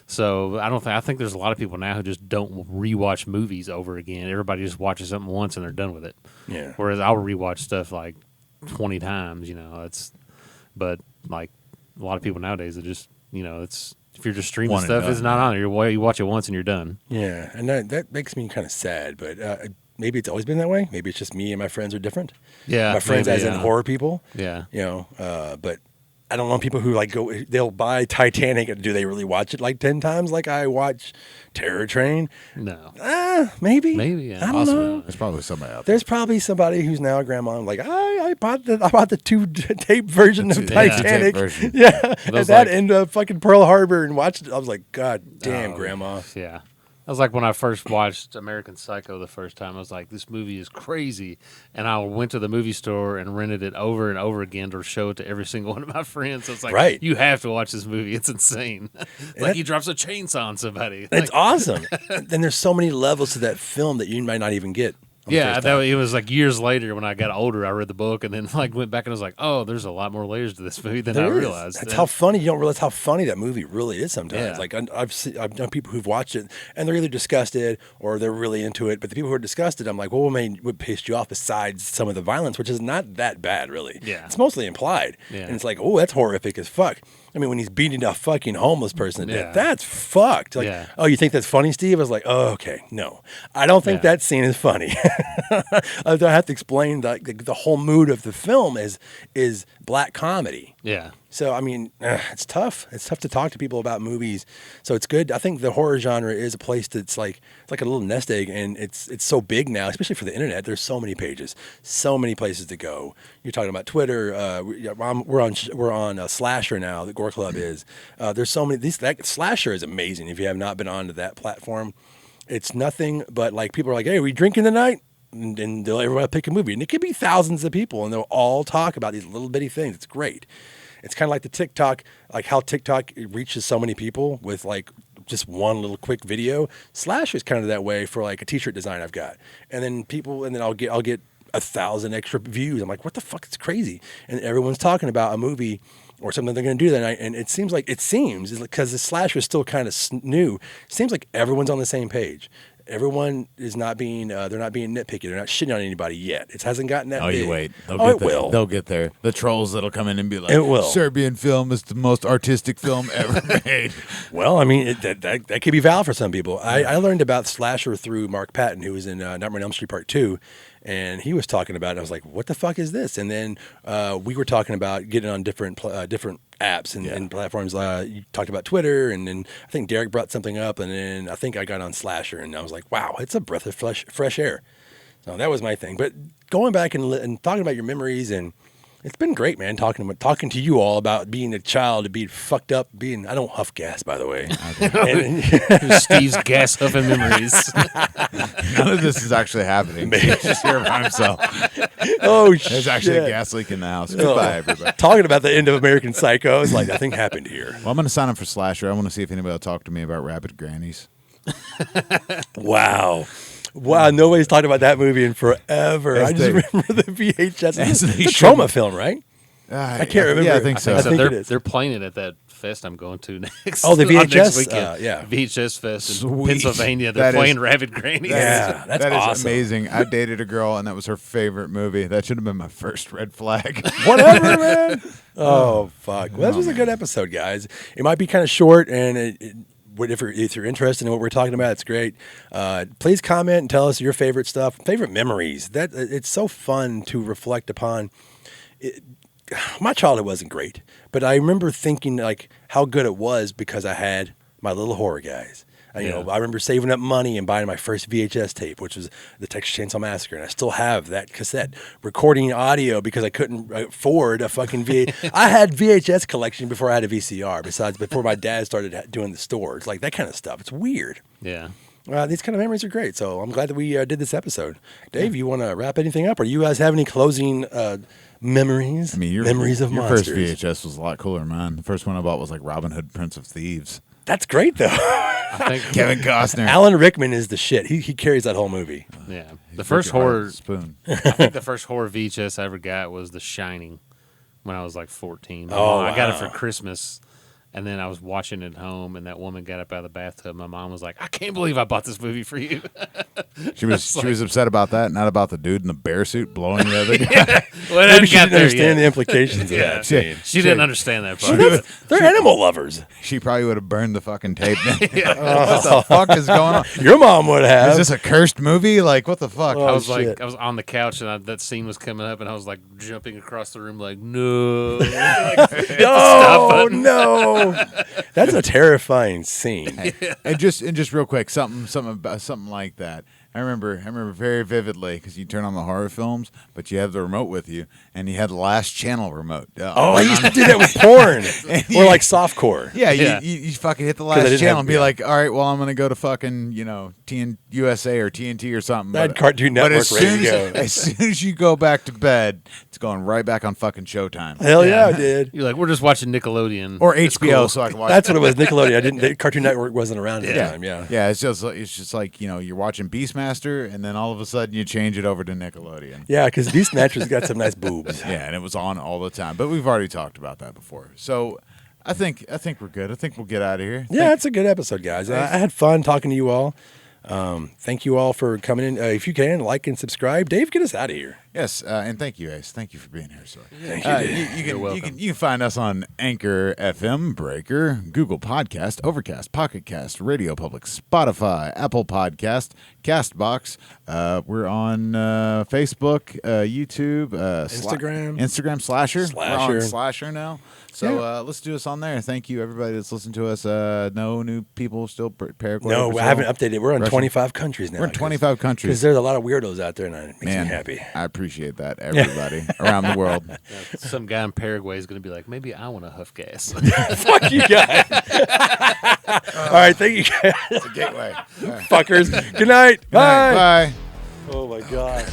So I think there's a lot of people now who just don't rewatch movies over again. Everybody just watches something once and they're done with it. Yeah. Whereas I'll rewatch stuff 20 times. But a lot of people nowadays, it just it's if you're just streaming stuff, it's not on there. You watch it once and you're done. Yeah, and that makes me kind of sad. But maybe it's always been that way. Maybe it's just me and my friends are different. Yeah, my friends in horror people. Yeah, but I don't know people who they'll buy Titanic and do they really watch it 10 times like I watch Terror Train? No. Maybe. Yeah. I don't know. There's probably somebody out there. There's probably somebody who's now a grandma. Like I bought the 2-tape version of Titanic. Yeah, at that end of fucking Pearl Harbor and watched it. I was like, God damn, grandma. Yeah. That was like when I first watched American Psycho the first time. I was like, this movie is crazy. And I went to the movie store and rented it over and over again to show it to every single one of my friends. So it's like, you have to watch this movie. It's insane. He drops a chainsaw on somebody. It's awesome. And there's so many levels to that film that you might not even get. Yeah, it was years later when I got older. I read the book and then went back and I was like, oh, there's a lot more layers to this movie than I realized. That's how funny. You don't realize how funny that movie really is sometimes. Yeah. I've known people who've watched it and they're either disgusted or they're really into it. But the people who are disgusted, I'm like, well, what pissed you off besides some of the violence, which is not that bad, really. Yeah, it's mostly implied. Yeah. And it's like, oh, that's horrific as fuck. I mean, when he's beating a fucking homeless person to death, that's fucked. Oh, you think that's funny, Steve? I was like, oh, okay, no. I don't think that scene is funny. I have to explain the whole mood of the film is black comedy. Yeah. So, I mean, it's tough. It's tough to talk to people about movies. So it's good. I think the horror genre is a place that's it's like a little nest egg, and it's so big now, especially for the internet. There's so many pages, so many places to go. You're talking about Twitter. We're on Slasher now. The Gore Club is. There's so many. That Slasher is amazing. If you have not been onto that platform, it's nothing but people are like, hey, are we drinking tonight? And everyone will pick a movie, and it could be thousands of people, and they'll all talk about these little bitty things. It's great. It's kind of like the TikTok, how TikTok reaches so many people with just one little quick video. Slasher is kind of that way for a t-shirt design I've got, and then I'll get 1,000 extra views. I'm like, what the fuck? It's crazy, and everyone's talking about a movie or something they're going to do that night, and it seems because the Slasher is still kind of new. It seems like everyone's on the same page. Everyone is not being, they're not being nitpicky. They're not shitting on anybody yet. It hasn't gotten that big. You wait. It will. They'll get there. The trolls that'll come in and be like, it will. Serbian film is the most artistic film ever made. Well, I mean, that could be valid for some people. I learned about Slasher through Mark Patton, who was in Nightmare on Elm Street Part 2. And he was talking about it. I was like, what the fuck is this? And then we were talking about getting on different apps and platforms. You talked about Twitter, and then I think Derek brought something up, and then I think I got on Slasher, and I was like, wow, it's a breath of fresh air. So that was my thing. But going back and talking about your memories, and it's been great, man, talking to you all about being a child, to be fucked up, I don't huff gas, by the way. Steve's gas huffing memories. None of this is actually happening. He's just here by himself. Oh, shit. There's actually a gas leak in the house. Goodbye, everybody. Talking about the end of American Psycho, it's like, nothing happened here. Well, I'm going to sign up for Slasher. I want to see if anybody will talk to me about Rabid Grannies. Wow, nobody's talked about that movie in forever. I just remember the VHS. It's a trauma film, right? I can't remember. Yeah, I think so. I think it is. They're playing it at that fest I'm going to next. Oh, the on next VHS? weekend. Yeah. VHS Fest in Sweet. Pennsylvania. They're That playing is- Rabid Grannies. Yeah, that's That is awesome. amazing. I dated a girl, and that was her favorite movie. That should have been my first red flag. Whatever, man. Oh, fuck. Well, this was a good episode, guys. It might be kind of short, and if you're interested in what we're talking about, it's great. Please comment and tell us your favorite stuff, favorite memories. It's so fun to reflect upon. My childhood wasn't great, but I remember thinking like how good it was because I had my little horror guys. You know, I remember saving up money and buying my first VHS tape, which was the Texas Chainsaw Massacre, and I still have that cassette recording audio because I couldn't afford a fucking VHS. I had VHS collection before I had a VCR. Before my dad started doing the stores, like that kind of stuff. It's weird. Yeah. These kind of memories are great, so I'm glad that we did this episode. Dave, you want to wrap anything up, or do you guys have any closing memories? I mean, memories of your monsters. first VHS was a lot cooler, man. The first one I bought was like Robin Hood, Prince of Thieves. That's great, though. I think Kevin Costner. Alan Rickman is the shit. He carries that whole movie. Yeah. The Took first your heart horror with a spoon. I think the first horror VHS I ever got was The Shining when I was like 14. Oh, I got it wow. for Christmas. And then I was watching it at home, and that woman got up out of the bathtub. My mom was like, "I can't believe I bought this movie for you." She was upset about that, not about the dude in the bear suit blowing the other guy. Well, Maybe it she got didn't there understand the yet. implications of Yeah. that scene. She didn't understand that part. They're animal lovers. She probably would have burned the fucking tape. What the fuck is going on? Your mom would have. Is this a cursed movie? Like, what the fuck? Oh, I was shit. like, I was on the couch, and that scene was coming up, and I was like jumping across the room, like, no. Like, Oh button. no, that's a terrifying scene. And just real quick, something like that. I remember very vividly because you turn on the horror films, but you have the remote with you, and you had the last channel remote. Oh, I used to do that with porn or like softcore. Yeah, Yeah. You fucking hit the I last didn't channel have- and be yeah. like, all right, well, I'm gonna go to fucking USA or TNT or something. I had Cartoon but Network as ready soon to as, go. as soon as you go back to bed, it's going right back on fucking Showtime Hell yeah, I did. You're like, we're just watching Nickelodeon. or It's HBO, cool. so I can watch. That's what it was. Nickelodeon. I didn't. Cartoon Network wasn't around at the time. Yeah. Yeah, it's just like you're watching Beastmaster, and then all of a sudden you change it over to Nickelodeon. Yeah, because Beast Snatcher's got some nice boobs. Yeah, and it was on all the time. But we've already talked about that before. So I think we're good. I think we'll get out of here. Yeah, it's a good episode, guys. I had fun talking to you all. Thank you all for coming in. If you can, like and subscribe. Dave, get us out of here. Yes, and thank you, Ace. Thank you for being here, sir. Thank you, Dave. You can find us on Anchor FM, Breaker, Google Podcast, Overcast, Pocket Cast, Radio Public, Spotify, Apple Podcast, Castbox. We're on Facebook, YouTube, Instagram, Slasher. We're on Slasher now. So let's do us on there. Thank you, everybody that's listened to us. No new people still. Paraguay. No, Brazil, I haven't updated. We're on Russia. 25 countries now. We're in 25 countries. Because there's a lot of weirdos out there, and it makes Man, me happy. I appreciate that, everybody around the world. Some guy in Paraguay is going to be like, maybe I want to huff gas. Fuck you guys. All right, thank you guys. It's a gateway. Fuckers. Good night. Bye. Bye. Oh, my God.